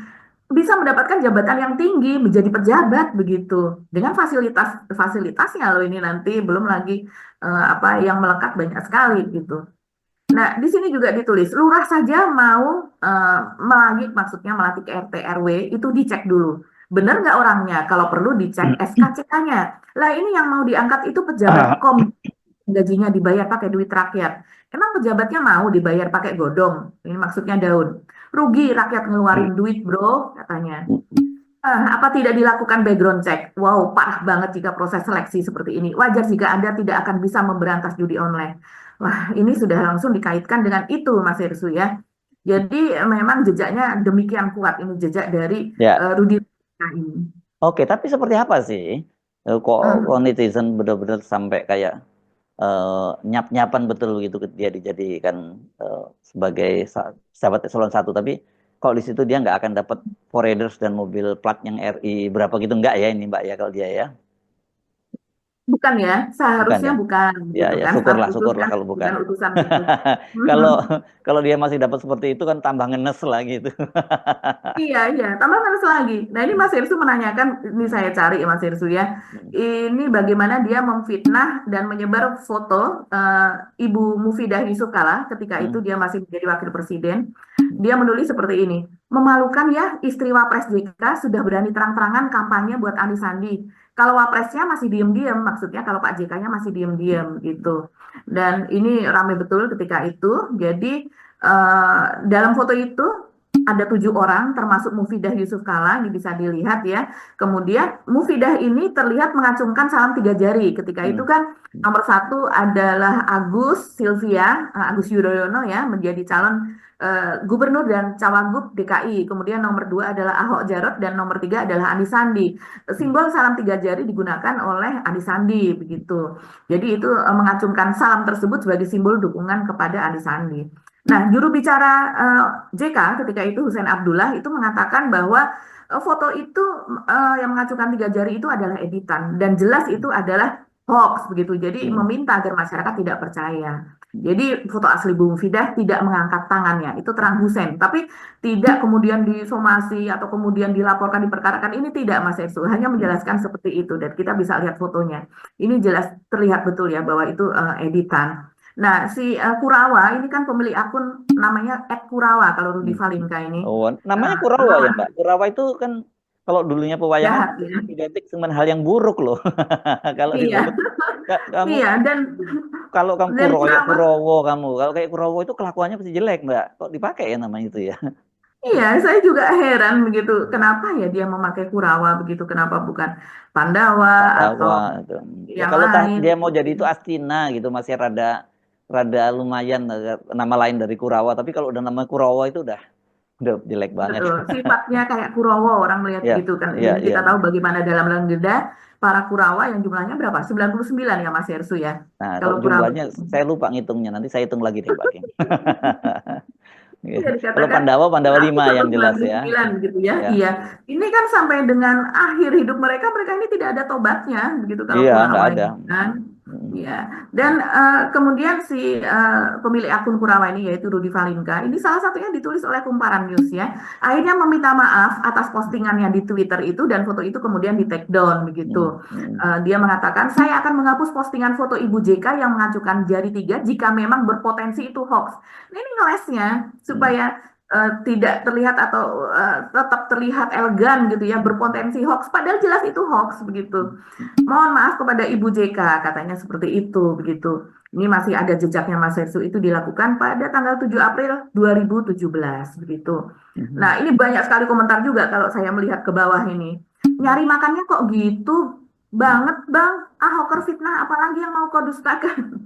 bisa mendapatkan jabatan yang tinggi, menjadi pejabat begitu, dengan fasilitasnya loh ini nanti belum lagi apa yang melekat banyak sekali gitu. Nah, di sini juga ditulis lurah saja mau melantik, maksudnya melantik RT RW itu dicek dulu. Benar nggak orangnya? Kalau perlu dicek SKCK-nya. Lah ini yang mau diangkat itu pejabat gajinya dibayar pakai duit rakyat. Emang pejabatnya mau dibayar pakai godong? Ini maksudnya daun. Rugi rakyat ngeluarin duit, bro, katanya. Apa tidak dilakukan background check? Wow, parah banget jika proses seleksi seperti ini. Wajar jika Anda tidak akan bisa memberantas judi online. Wah, ini sudah langsung dikaitkan dengan itu, Mas Irsu ya. Jadi memang jejaknya demikian kuat ini, jejak dari Ya, Rudi ini. oke. Tapi seperti apa sih? Kok Hmm. netizen benar-benar sampai kayak nyap-nyapan betul gitu dia dijadikan sebagai sahabat eselon satu. Tapi kalau di situ dia nggak akan dapat foreigners dan mobil plat yang RI berapa gitu nggak ya ini Mbak ya kalau dia ya? bukan ya, Bukan seharusnya ya? bukan Ya, gitu ya, kan, staf syukurlah, khusus syukurlah kan kalau bukan. bukan utusan khusus. Kalau kalau dia masih dapat seperti itu kan tambah ngenes lah gitu. Iya, iya. Tambah terus lagi. Nah, ini Mas Irsu menanyakan, ini saya cari ya Mas Irsu ya. Ini bagaimana dia memfitnah dan menyebar foto Ibu Mufidah Yusuf Kala ketika itu Hmm, dia masih menjadi wakil presiden. Dia menulis seperti ini. Memalukan ya, istri Wapres JK sudah berani terang-terangan kampanye buat Anies Sandi. Kalau Wapresnya masih diem-diem, maksudnya kalau Pak JK-nya masih diem-diem gitu. Dan ini ramai betul ketika itu. Jadi dalam foto itu ada 7 orang, termasuk Mufidah Yusuf Kala, ini bisa dilihat ya. Kemudian Mufidah ini terlihat mengacungkan salam 3 jari. Ketika itu hmm, kan nomor satu adalah Agus Silvia, Agus Yudhoyono ya, menjadi calon gubernur dan cawagup DKI. Kemudian nomor 2 adalah Ahok Jarot dan nomor 3 adalah Anies Sandi. Simbol salam 3 jari digunakan oleh Anies Sandi begitu. Jadi itu mengacungkan salam tersebut sebagai simbol dukungan kepada Anies Sandi. Nah, juru bicara JK ketika itu Hussein Abdullah itu mengatakan bahwa foto itu yang mengacungkan 3 jari itu adalah editan dan jelas itu adalah hoax begitu. Jadi hmm, meminta agar masyarakat tidak percaya. Jadi foto asli Bu Mufidah tidak mengangkat tangannya, itu terang Hussein. Tapi tidak kemudian disomasi atau kemudian dilaporkan diperkarakan, ini tidak Mas Esu, hanya menjelaskan seperti itu dan kita bisa lihat fotonya. Ini jelas terlihat betul ya bahwa itu editan. Nah, si Kurawa ini kan pemilik akun namanya @Kurawa kalau Rudi hmm. Valinka ini. Oh, namanya Kurawa ya, Lawan Mbak. Kurawa itu kan kalau dulunya pewayangan jahat ya. identik dengan hal yang buruk loh. Kalau disebut Iya, kamu iya kalau kamu dan Kurawa, Kurowo kamu. Kalau kayak Kurowo itu kelakuannya pasti jelek, Mbak. Kok dipakai ya namanya itu ya? iya saya juga heran begitu. Kenapa ya dia memakai Kurawa begitu? Kenapa bukan Pandawa atau Pandawa itu. Ya yang kalau lain dia mau gitu jadi ya. itu Astina gitu masih rada rada lumayan nama lain dari Kurawa. Tapi kalau udah nama Kurawa itu udah jelek banget. Betul, sifatnya kayak Kurawa orang melihat Ya, begitu kan. ya, Dan kita tahu ya. bagaimana dalam legenda para Kurawa yang jumlahnya berapa? 99 ya Mas Hersu ya. Nah, kalau Kalau Kurawa jumlahnya saya lupa ngitungnya. Nanti saya hitung lagi deh, Mbak Kim. Iya. ya Kalau dikatakan Pandawa, Pandawa aku 5 satu yang sembilan jelas puluh ya. sembilan gitu ya. Ya. Iya. Ini kan sampai dengan akhir hidup mereka, mereka ini tidak ada tobatnya begitu kalau Iya, nggak Kurawa ada. ini kan. Iya. Dan kemudian si pemilik akun Kurawa ini yaitu Rudi Valinka, ini salah satunya ditulis oleh Kumparan News ya. Akhirnya meminta maaf atas postingannya di Twitter itu dan foto itu kemudian di take down begitu. Hmm, hmm, Dia mengatakan, saya akan menghapus postingan foto Ibu JK yang mengacukan jari 3 jika memang berpotensi itu hoax. Nah, ini ngelesnya hmm, supaya tidak terlihat atau tetap terlihat elegan gitu ya, berpotensi hoax. Padahal jelas itu hoax begitu. Mohon maaf kepada Ibu JK, katanya seperti itu begitu. Ini masih ada jejaknya Mas Hersu itu dilakukan pada tanggal 7 April 2017 begitu. hmm. Nah, ini banyak sekali komentar juga kalau saya melihat ke bawah ini. Nyari makannya kok gitu banget, Bang. Ahoker fitnah apalagi yang mau kau dustakan.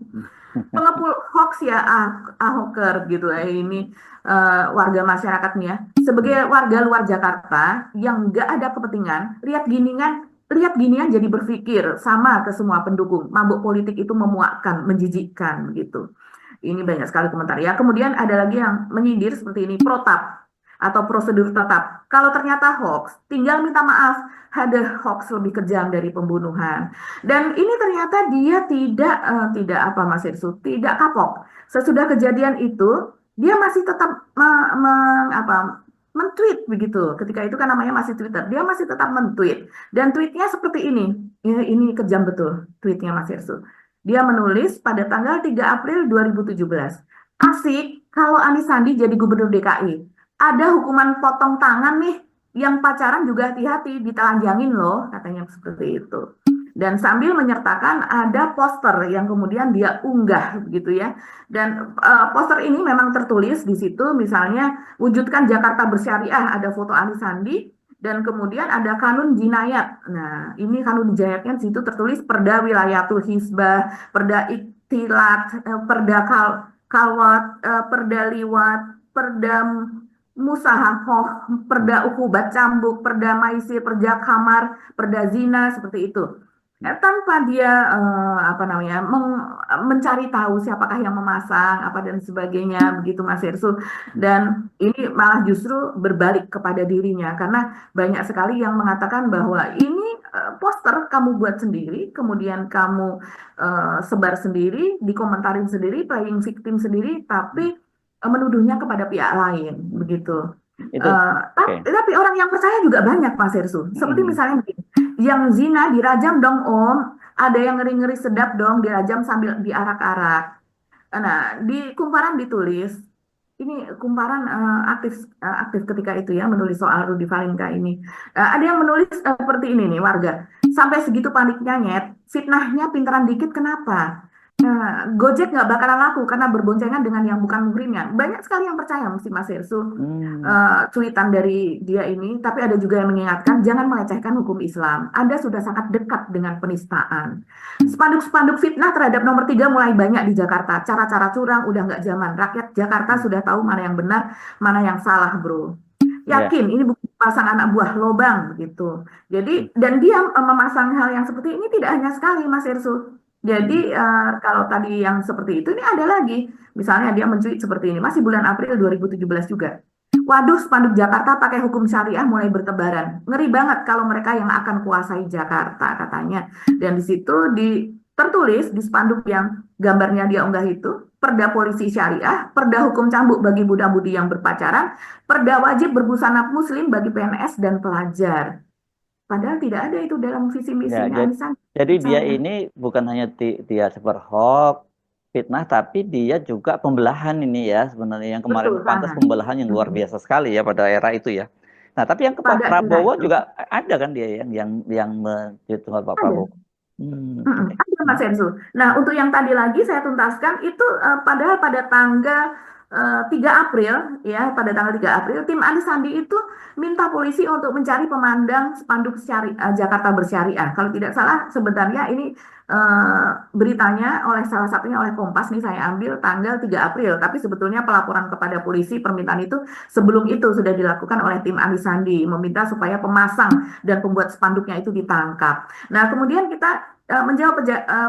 Pengepul hoax ya Ahoker gitu ya ini warga masyarakat nih ya. Sebagai warga luar Jakarta yang nggak ada kepentingan, lihat ginian jadi berpikir sama ke semua pendukung. Mabuk politik itu memuakkan, menjijikkan gitu. Ini banyak sekali komentar ya. Kemudian ada lagi yang menyindir seperti ini, protap atau prosedur tetap. Kalau ternyata hoax, tinggal minta maaf. Ada hoax lebih kejam dari pembunuhan. Dan ini ternyata dia tidak apa Mas Irsu, tidak kapok. Sesudah kejadian itu, dia masih tetap men-tweet begitu. Ketika itu kan namanya masih Twitter. Dia masih tetap men-tweet. Dan tweetnya seperti ini. Ini kejam betul tweetnya Mas Irsu. Dia menulis pada tanggal 3 April 2017. Asik kalau Anies Sandi jadi gubernur DKI. Ada hukuman potong tangan nih yang pacaran juga hati-hati ditelanjangin loh, katanya seperti itu. Dan sambil menyertakan ada poster yang kemudian dia unggah begitu ya. Dan poster ini memang tertulis di situ misalnya wujudkan Jakarta bersyariah, ada foto Anies Sandi dan kemudian ada kanun jinayat. Nah, ini kanun jinayatnya di situ tertulis Perda Wilayatul Hizbah, Perda Iktilat, Perda Kalwat, Perda Liwat, Perda Musahahoh, Perda Ukubat Cambuk, Perda Maisir, Perda Kamar, Perda Zina, seperti itu. tanpa dia apa namanya mencari tahu siapakah yang memasang apa dan sebagainya begitu Mas Hersu. Dan ini malah justru berbalik kepada dirinya karena banyak sekali yang mengatakan bahwa ini poster kamu buat sendiri, kemudian kamu sebar sendiri, dikomentarin sendiri, playing victim sendiri, tapi menuduhnya kepada pihak lain begitu. Itu oke. Tapi orang yang percaya juga banyak Mas Hersu. Seperti Mm-mm. misalnya begini, yang zina dirajam dong Om. Ada yang ngeri-ngeri sedap dong dirajam sambil diarak-arak. Nah, di kumparan ditulis, ini kumparan aktif ketika itu ya menulis soal Rudy Valinka ini. Ada yang menulis seperti ini nih warga. Sampai segitu paniknya nyet, fitnahnya pinteran dikit kenapa? Gojek nggak bakalan laku karena berboncengan dengan yang bukan muhrimnya. Banyak sekali yang percaya mesti Mas Hersu Hmm. cuitan dari dia ini, tapi ada juga yang mengingatkan jangan melecehkan hukum Islam. Anda sudah sangat dekat dengan penistaan. Spanduk-spanduk fitnah terhadap nomor 3 mulai banyak di Jakarta. Cara-cara curang udah nggak zaman. Rakyat Jakarta sudah tahu mana yang benar, mana yang salah, bro. Ya. Yakin ini bukan pasang anak buah lobang gitu. Jadi dan dia memasang hal yang seperti ini tidak hanya sekali, Mas Irsu. Jadi kalau tadi yang seperti itu ini ada lagi. Misalnya dia mencuit seperti ini, masih bulan April 2017 juga. Waduh, spanduk Jakarta pakai hukum syariah mulai bertebaran. Ngeri banget kalau mereka yang akan kuasai Jakarta katanya. Dan di situ tertulis di spanduk yang gambarnya dia unggah itu, Perda Polisi Syariah, Perda Hukum Cambuk bagi budak-budi yang berpacaran, Perda wajib berbusana muslim bagi PNS dan pelajar. Padahal tidak ada itu dalam visi Ya, misinya jadi, Anies Sandi, jadi menurut dia saya. ini bukan hanya dia sebar hoax, fitnah, tapi dia juga pembelahan ini ya sebenarnya yang kemarin Betul, pantas sangat. pembelahan yang luar Mm-mm. biasa sekali ya pada era itu ya. Nah, tapi yang ke Pak Pada era Prabowo itu juga ada kan dia yang mencuit Pak ada. Prabowo. Hmm, Mm-mm, oke. ada Hmm. Mas Enzo. Nah, untuk yang tadi lagi saya tuntaskan itu padahal pada tanggal 3 April ya, pada tanggal 3 April tim Anies Sandi itu minta polisi untuk mencari pemandang spanduk Jakarta Bersyariah. Kalau tidak salah sebenarnya ini beritanya oleh salah satunya oleh Kompas nih saya ambil tanggal 3 April, tapi sebetulnya pelaporan kepada polisi permintaan itu sebelum itu sudah dilakukan oleh tim Anies Sandi meminta supaya pemasang dan pembuat spanduknya itu ditangkap. Nah, kemudian kita menjawab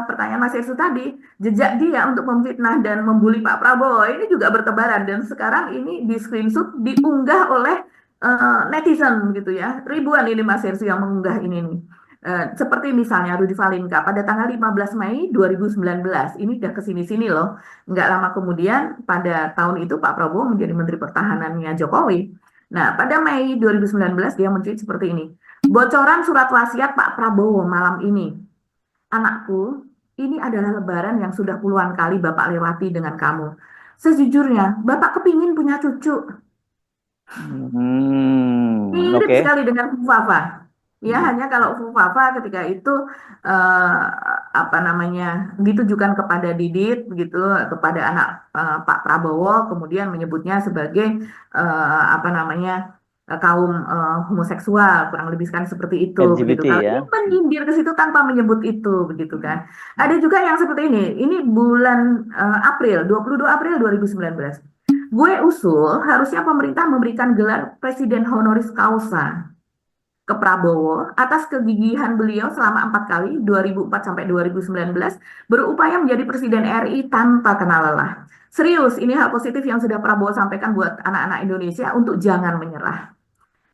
pertanyaan Mas Yesus tadi, jejak dia untuk memfitnah dan membuli Pak Prabowo ini juga bertebaran dan sekarang ini di screenshot diunggah oleh netizen gitu ya. Ribuan ini Mas Yesus yang mengunggah ini nih. Seperti misalnya Rudy Valinka pada tanggal 15 Mei 2019, ini udah kesini-sini loh. Nggak lama kemudian pada tahun itu Pak Prabowo menjadi Menteri Pertahanannya Jokowi. Nah, pada Mei 2019 dia mencuit seperti ini. Bocoran surat wasiat Pak Prabowo malam ini. Anakku, ini adalah lebaran yang sudah puluhan kali Bapak lewati dengan kamu. Sejujurnya, Bapak kepingin punya cucu. Hmm, Mirip oke. sekali dengan Fufafa. Ya, Hmm. hanya kalau Fufafa ketika itu eh, apa namanya ditujukan kepada Didit begitu, kepada anak Pak Prabowo, kemudian menyebutnya sebagai apa namanya kaum homoseksual, kurang lebih kan seperti itu begitu. LGBT Kalau ini ya. menyindir ke situ tanpa menyebut itu begitu Hmm. kan. Ada juga yang seperti ini. Ini bulan April, 22 April 2019. Gue usul harusnya pemerintah memberikan gelar Presiden Honoris Causa ke Prabowo atas kegigihan beliau selama 4 kali 2004 sampai 2019 berupaya menjadi Presiden RI tanpa kenal lelah. Serius, ini hal positif yang sudah Prabowo sampaikan buat anak-anak Indonesia untuk jangan menyerah.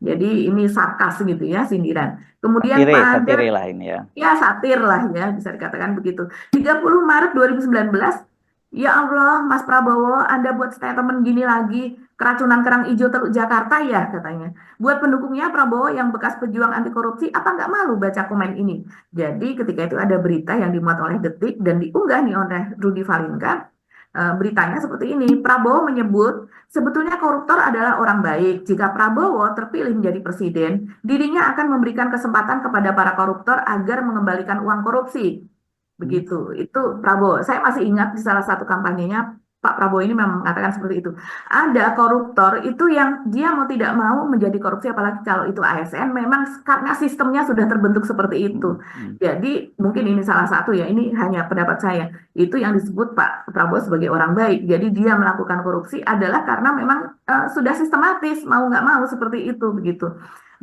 Jadi ini sarkas gitu ya, sindiran. Kemudian Satire, satire pada lah ini ya. ya satir lah ya, bisa dikatakan begitu. 30 Maret 2019, ya Allah, Mas Prabowo, Anda buat statement gini lagi, keracunan kerang hijau Teluk Jakarta ya katanya. Buat pendukungnya Prabowo yang bekas pejuang anti korupsi, apa nggak malu baca komen ini? Jadi ketika itu ada berita yang dimuat oleh Detik dan diunggah nih oleh Rudy Valinka. Beritanya seperti ini, Prabowo menyebut sebetulnya koruptor adalah orang baik. Jika Prabowo terpilih menjadi presiden, dirinya akan memberikan kesempatan kepada para koruptor agar mengembalikan uang korupsi. Hmm. Begitu. Itu Prabowo. Saya masih ingat di salah satu kampanyenya Pak Prabowo ini memang mengatakan seperti itu. Ada koruptor itu yang dia mau tidak mau menjadi korupsi apalagi kalau itu ASN memang karena sistemnya sudah terbentuk seperti Hmm. itu. Hmm. Jadi mungkin ini salah satu ya, ini hanya pendapat saya. Itu yang disebut Pak Prabowo sebagai orang baik. Jadi dia melakukan korupsi adalah karena memang sudah sistematis, mau nggak mau seperti itu begitu.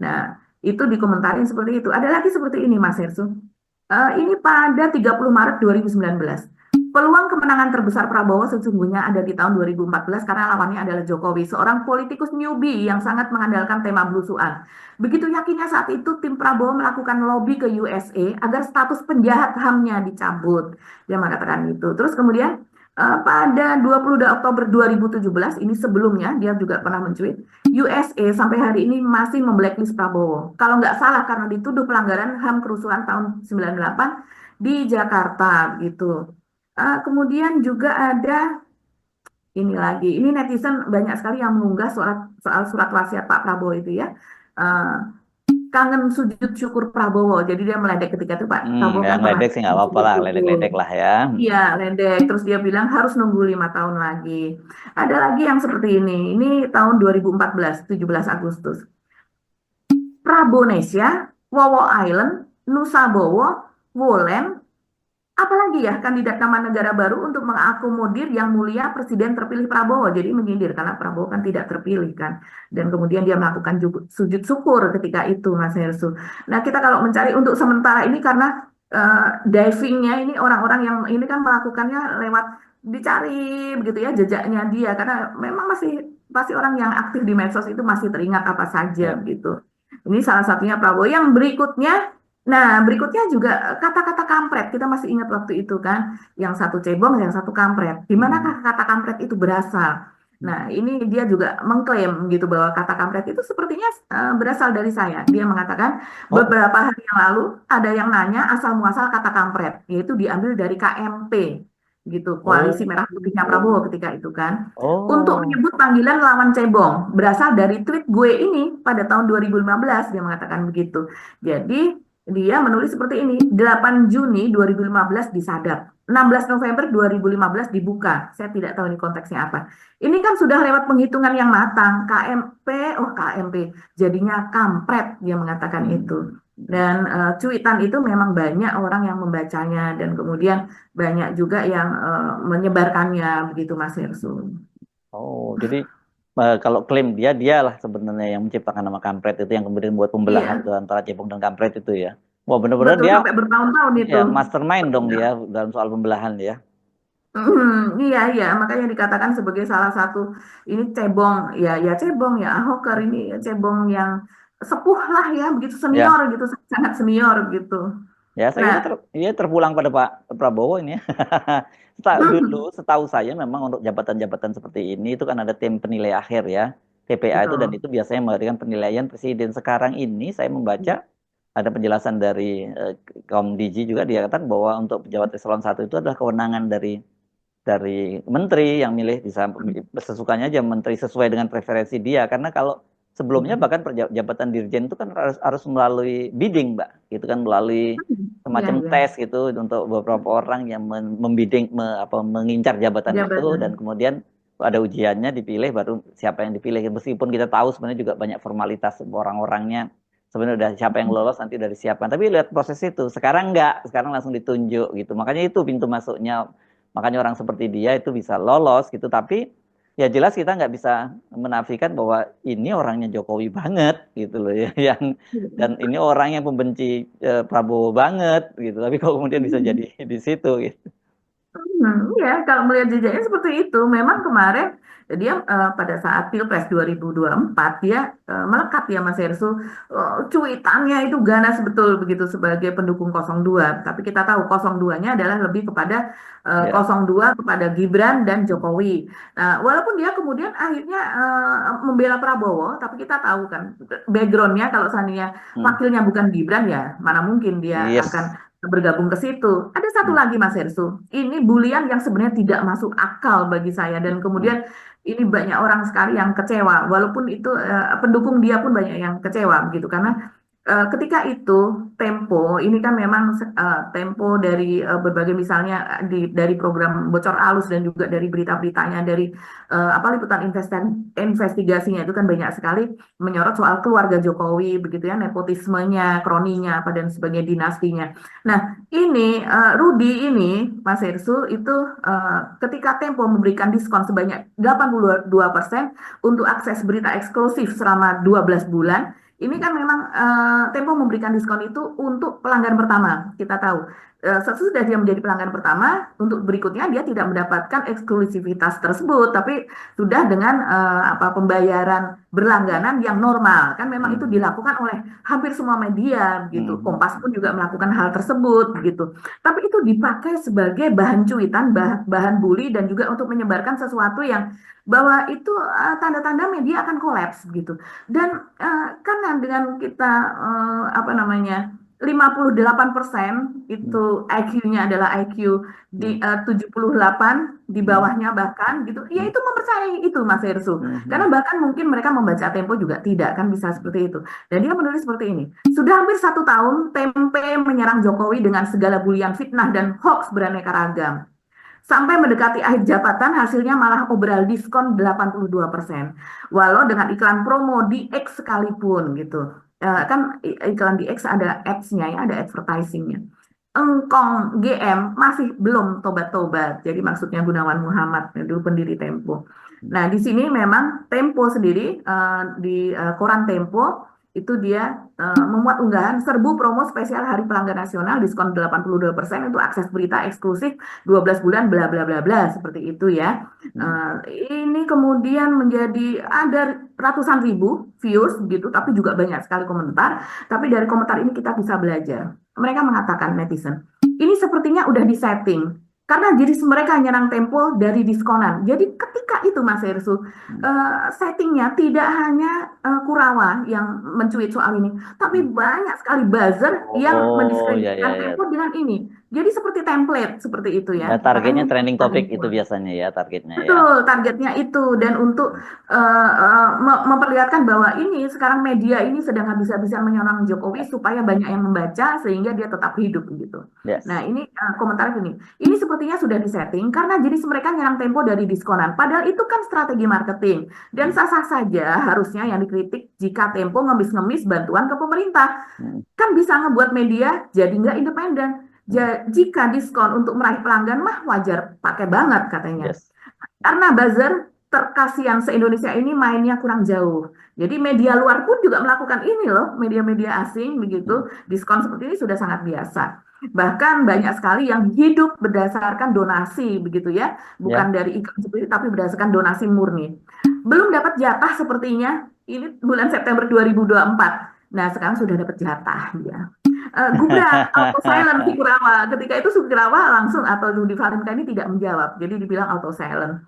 Nah, itu dikomentarin seperti itu. Ada lagi seperti ini Mas Hersu. Ini pada 30 Maret 2019. Peluang kemenangan terbesar Prabowo sesungguhnya ada di tahun 2014 karena lawannya adalah Jokowi, seorang politikus newbie yang sangat mengandalkan tema belusuan. Begitu yakinnya saat itu tim Prabowo melakukan lobby ke USA agar status penjahat HAM-nya dicabut. Dia mengatakan itu. Terus kemudian pada 22 Oktober 2017, ini sebelumnya dia juga pernah mencuit, USA sampai hari ini masih memblacklist Prabowo. Kalau nggak salah karena dituduh pelanggaran HAM kerusuhan tahun 98 di Jakarta gitu. Kemudian juga ada ini lagi, ini netizen banyak sekali yang mengunggah soal surat wasiat Pak Prabowo itu ya. Eh, Kangen sujud syukur Prabowo. Jadi dia meledek ketika itu Pak Prabowo kan Yang pernah ledek sih nggak apa-apa sujud lah, syukur. ledek-ledek lah ya. Iya, ledek. Terus dia bilang harus nunggu 5 tahun lagi. Ada lagi yang seperti ini. Ini tahun 2014, 17 Agustus. Prabonesia, Wowo Island, Nusa Bowo, Wolen, apalagi ya kandidat nama negara baru untuk mengakomodir yang mulia Presiden terpilih Prabowo. Jadi menyindir karena Prabowo kan tidak terpilih kan. Dan kemudian dia melakukan sujud syukur ketika itu Mas Hersu. Nah kita kalau mencari untuk sementara ini karena divingnya ini orang-orang yang ini kan melakukannya lewat dicari begitu ya jejaknya dia karena memang masih pasti orang yang aktif di medsos itu masih teringat apa saja Ya. gitu. Ini salah satunya Prabowo. Yang berikutnya, nah berikutnya juga kata-kata kampret. Kita masih ingat waktu itu kan, yang satu cebong, yang satu kampret. Di Mm. manakah kata kampret itu berasal? Nah, ini dia juga mengklaim gitu bahwa kata kampret itu sepertinya berasal dari saya. Dia mengatakan Oh, beberapa hari yang lalu ada yang nanya asal muasal kata kampret, yaitu diambil dari KMP gitu, Koalisi oh, Merah Putihnya Prabowo ketika itu kan. Untuk oh. menyebut panggilan lawan cebong berasal dari tweet gue ini pada tahun 2015 dia mengatakan begitu. Jadi dia menulis seperti ini, 8 Juni 2015 disadap, 16 November 2015 dibuka. Saya tidak tahu ini konteksnya apa. Ini kan sudah lewat penghitungan yang matang. KMP, oh KMP, jadinya kampret, dia mengatakan itu. Mm. Dan cuitan itu memang banyak orang yang membacanya dan kemudian banyak juga yang menyebarkannya begitu Mas Hersu. Oh, jadi kalau klaim dia, dialah sebenarnya yang menciptakan nama kampret itu yang kemudian buat pembelahan Iya, tuh antara cebong dan kampret itu ya. Wah, bener-bener betul dia sampai bertahun-tahun ya itu. mastermind dong dia dalam soal pembelahan ya. Iya, iya, makanya dikatakan sebagai salah satu ini cebong, ya, ya cebong, ya Ahoker ini ya cebong yang sepuh lah ya, begitu senior Ya, gitu, sangat senior gitu. ya saya Nah, kira dia terpulang pada Pak Prabowo ini ya. Dulu setahu saya memang untuk jabatan-jabatan seperti ini itu kan ada tim penilai akhir ya. TPA itu dan betul. itu biasanya memberikan penilaian presiden. Sekarang ini saya membaca ada penjelasan dari kaum Digi juga dia katakan bahwa untuk pejabat eselon 1 itu adalah kewenangan dari menteri yang milih bisa sesukanya aja menteri sesuai dengan preferensi dia karena kalau sebelumnya bahkan jabatan dirjen itu kan harus melalui bidding Mbak gitu kan melalui Iya, semacam iya, tes gitu untuk beberapa orang yang membidding mengincar jabatan itu dan jabatan. kemudian ada ujiannya dipilih baru siapa yang dipilih meskipun kita tahu sebenarnya juga banyak formalitas orang-orangnya sebenarnya udah siapa yang lolos nanti dari siapa tapi lihat proses itu sekarang enggak sekarang langsung ditunjuk gitu makanya itu pintu masuknya makanya orang seperti dia itu bisa lolos gitu. Tapi ya jelas kita nggak bisa menafikan bahwa ini orangnya Jokowi banget gitu loh ya. Yang dan ini orang yang pembenci Prabowo banget gitu. Tapi kok kemudian bisa jadi di situ gitu. Ya, kalau melihat jejaknya seperti itu, memang kemarin dia pada saat Pilpres 2024 dia melekat ya Mas Hersu, cuitannya itu ganas betul begitu sebagai pendukung 02. Tapi kita tahu 02-nya adalah lebih kepada Ya. 02 kepada Gibran dan Jokowi. Nah, walaupun dia kemudian akhirnya membela Prabowo, tapi kita tahu kan backgroundnya kalau seandainya Hmm. wakilnya bukan Gibran ya mana mungkin dia akan Yes. bergabung ke situ. Ada satu Hmm. lagi Mas Hersu, ini bulian yang sebenarnya tidak masuk akal bagi saya dan Hmm. kemudian ini banyak orang sekali yang kecewa, walaupun itu pendukung dia pun banyak yang kecewa gitu karena ketika itu Tempo ini kan memang Tempo dari berbagai misalnya dari program bocor alus dan juga dari berita-beritanya dari apa liputan investigasinya itu kan banyak sekali menyorot soal keluarga Jokowi begitu ya nepotismenya, kroninya apa dan sebagainya dinastinya. Nah, ini Rudi ini Mas Hersu itu ketika Tempo memberikan diskon sebanyak 82% untuk akses berita eksklusif selama 12 bulan Ini kan memang Tempo memberikan diskon itu untuk pelanggan pertama. Kita tahu sesudah dia menjadi pelanggan pertama, untuk berikutnya dia tidak mendapatkan eksklusivitas tersebut, tapi sudah dengan pembayaran berlangganan yang normal. Kan memang itu dilakukan oleh hampir semua media gitu. Kompas pun juga melakukan hal tersebut gitu. Tapi itu dipakai sebagai bahan cuitan, bahan bully dan juga untuk menyebarkan sesuatu yang bahwa itu tanda-tanda media akan kolaps gitu. Dan karena dengan kita apa namanya 58% itu IQ-nya adalah IQ di 78 di bawahnya bahkan gitu, ya itu mempercayai itu Mas Hersu. Karena bahkan mungkin mereka membaca Tempo juga tidak kan bisa seperti itu. Dan dia menulis seperti ini. Sudah hampir 1 tahun Tempe menyerang Jokowi dengan segala bulian fitnah dan hoax beraneka ragam. Sampai mendekati akhir jabatan, hasilnya malah obral diskon 82%. Walau dengan iklan promo di X sekalipun gitu. Kan iklan di X ada ads-nya ya, ada advertising-nya. Engkong GM masih belum tobat-tobat. Jadi maksudnya Gunawan Muhammad, dulu pendiri Tempo. Nah, di sini memang Tempo sendiri, di koran Tempo, itu dia memuat unggahan serbu promo spesial Hari Pelanggan Nasional diskon 82% untuk akses berita eksklusif 12 bulan bla bla bla bla seperti itu ya. Ini kemudian menjadi ada ratusan ribu views gitu, tapi juga banyak sekali komentar. Tapi dari komentar ini kita bisa belajar. Mereka mengatakan netizen, ini sepertinya udah disetting. Karena jadi mereka nyerang Tempo dari diskonan. Jadi ketika itu Mas Hersu, settingnya tidak hanya Kurawa yang mencuit soal ini, tapi banyak sekali buzzer yang Oh, ya, ya, mendiskreditkan ya. Tempo dengan ini. Jadi seperti template seperti itu Ya, ya. targetnya Makanya trending topik itu Tempo. biasanya ya, targetnya ya. Betul, targetnya itu dan untuk memperlihatkan bahwa ini sekarang media ini sedang habis-habisan menyerang Jokowi supaya banyak yang membaca sehingga dia tetap hidup gitu. Nah, Yes. ini komentar ini. Ini sepertinya sudah disetting karena jadi mereka nyerang Tempo dari diskonan. Padahal itu kan strategi marketing dan sah-sah saja harusnya yang dikritik jika Tempo ngemis-ngemis bantuan ke pemerintah. Hmm. Kan bisa ngebuat media jadi nggak independen. Jika diskon untuk meraih pelanggan mah wajar pakai banget katanya. Yes. Karena buzzer terkasihan se-Indonesia ini mainnya kurang jauh. Jadi media luar pun juga melakukan ini loh, media-media asing begitu, diskon seperti ini sudah sangat biasa. Bahkan banyak sekali yang hidup berdasarkan donasi begitu ya, bukan Ya. dari iklan seperti itu, tapi berdasarkan donasi murni. Belum dapat jatah sepertinya, ini bulan September 2024. Nah, sekarang sudah dapat jatah ya. Gubrak auto silent si Kurawa. Ketika itu Kurawa langsung atau Rudy Valenka ini tidak menjawab, jadi dibilang auto silent.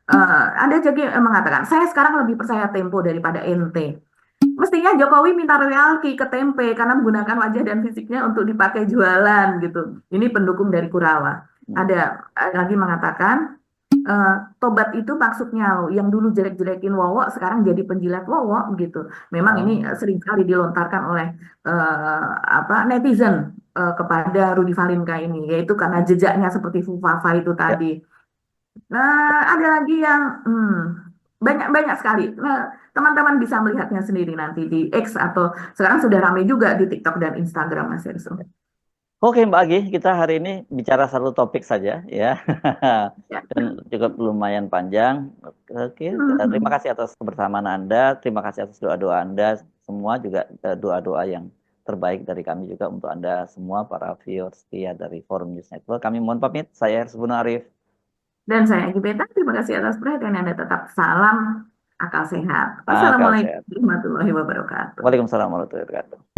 Ada juga yang mengatakan, saya sekarang lebih percaya Tempo daripada ente. Mestinya Jokowi minta royalti ke Tempe karena menggunakan wajah dan fisiknya untuk dipakai jualan gitu. Ini pendukung dari Kurawa. Ada lagi mengatakan, tobat itu maksudnya loh, yang dulu jelek-jelekin Wowo sekarang jadi penjilat Wowo gitu. Memang ini Oh, sering kali dilontarkan oleh netizen kepada Rudy Valinka ini, yaitu karena jejaknya seperti Fufafa itu ya. tadi. Nah, ada lagi yang banyak-banyak sekali. Nah, teman-teman bisa melihatnya sendiri nanti di X atau sekarang sudah ramai juga di TikTok dan Instagram, Mas Erso. Oke, Mbak Agi, kita hari ini bicara satu topik saja ya. Ya. Dan cukup lumayan panjang. Oke, terima kasih atas kebersamaan Anda, terima kasih atas doa-doa Anda semua, juga doa-doa yang terbaik dari kami juga untuk Anda semua para viewers setia dari Forum News Network. Kami mohon pamit, saya Hersubun Arif. Dan saya Gibeta, terima kasih atas perhatian Anda. Tetap salam akal sehat. Akal Wassalamualaikum sehat. warahmatullahi wabarakatuh. Waalaikumsalam warahmatullahi wabarakatuh.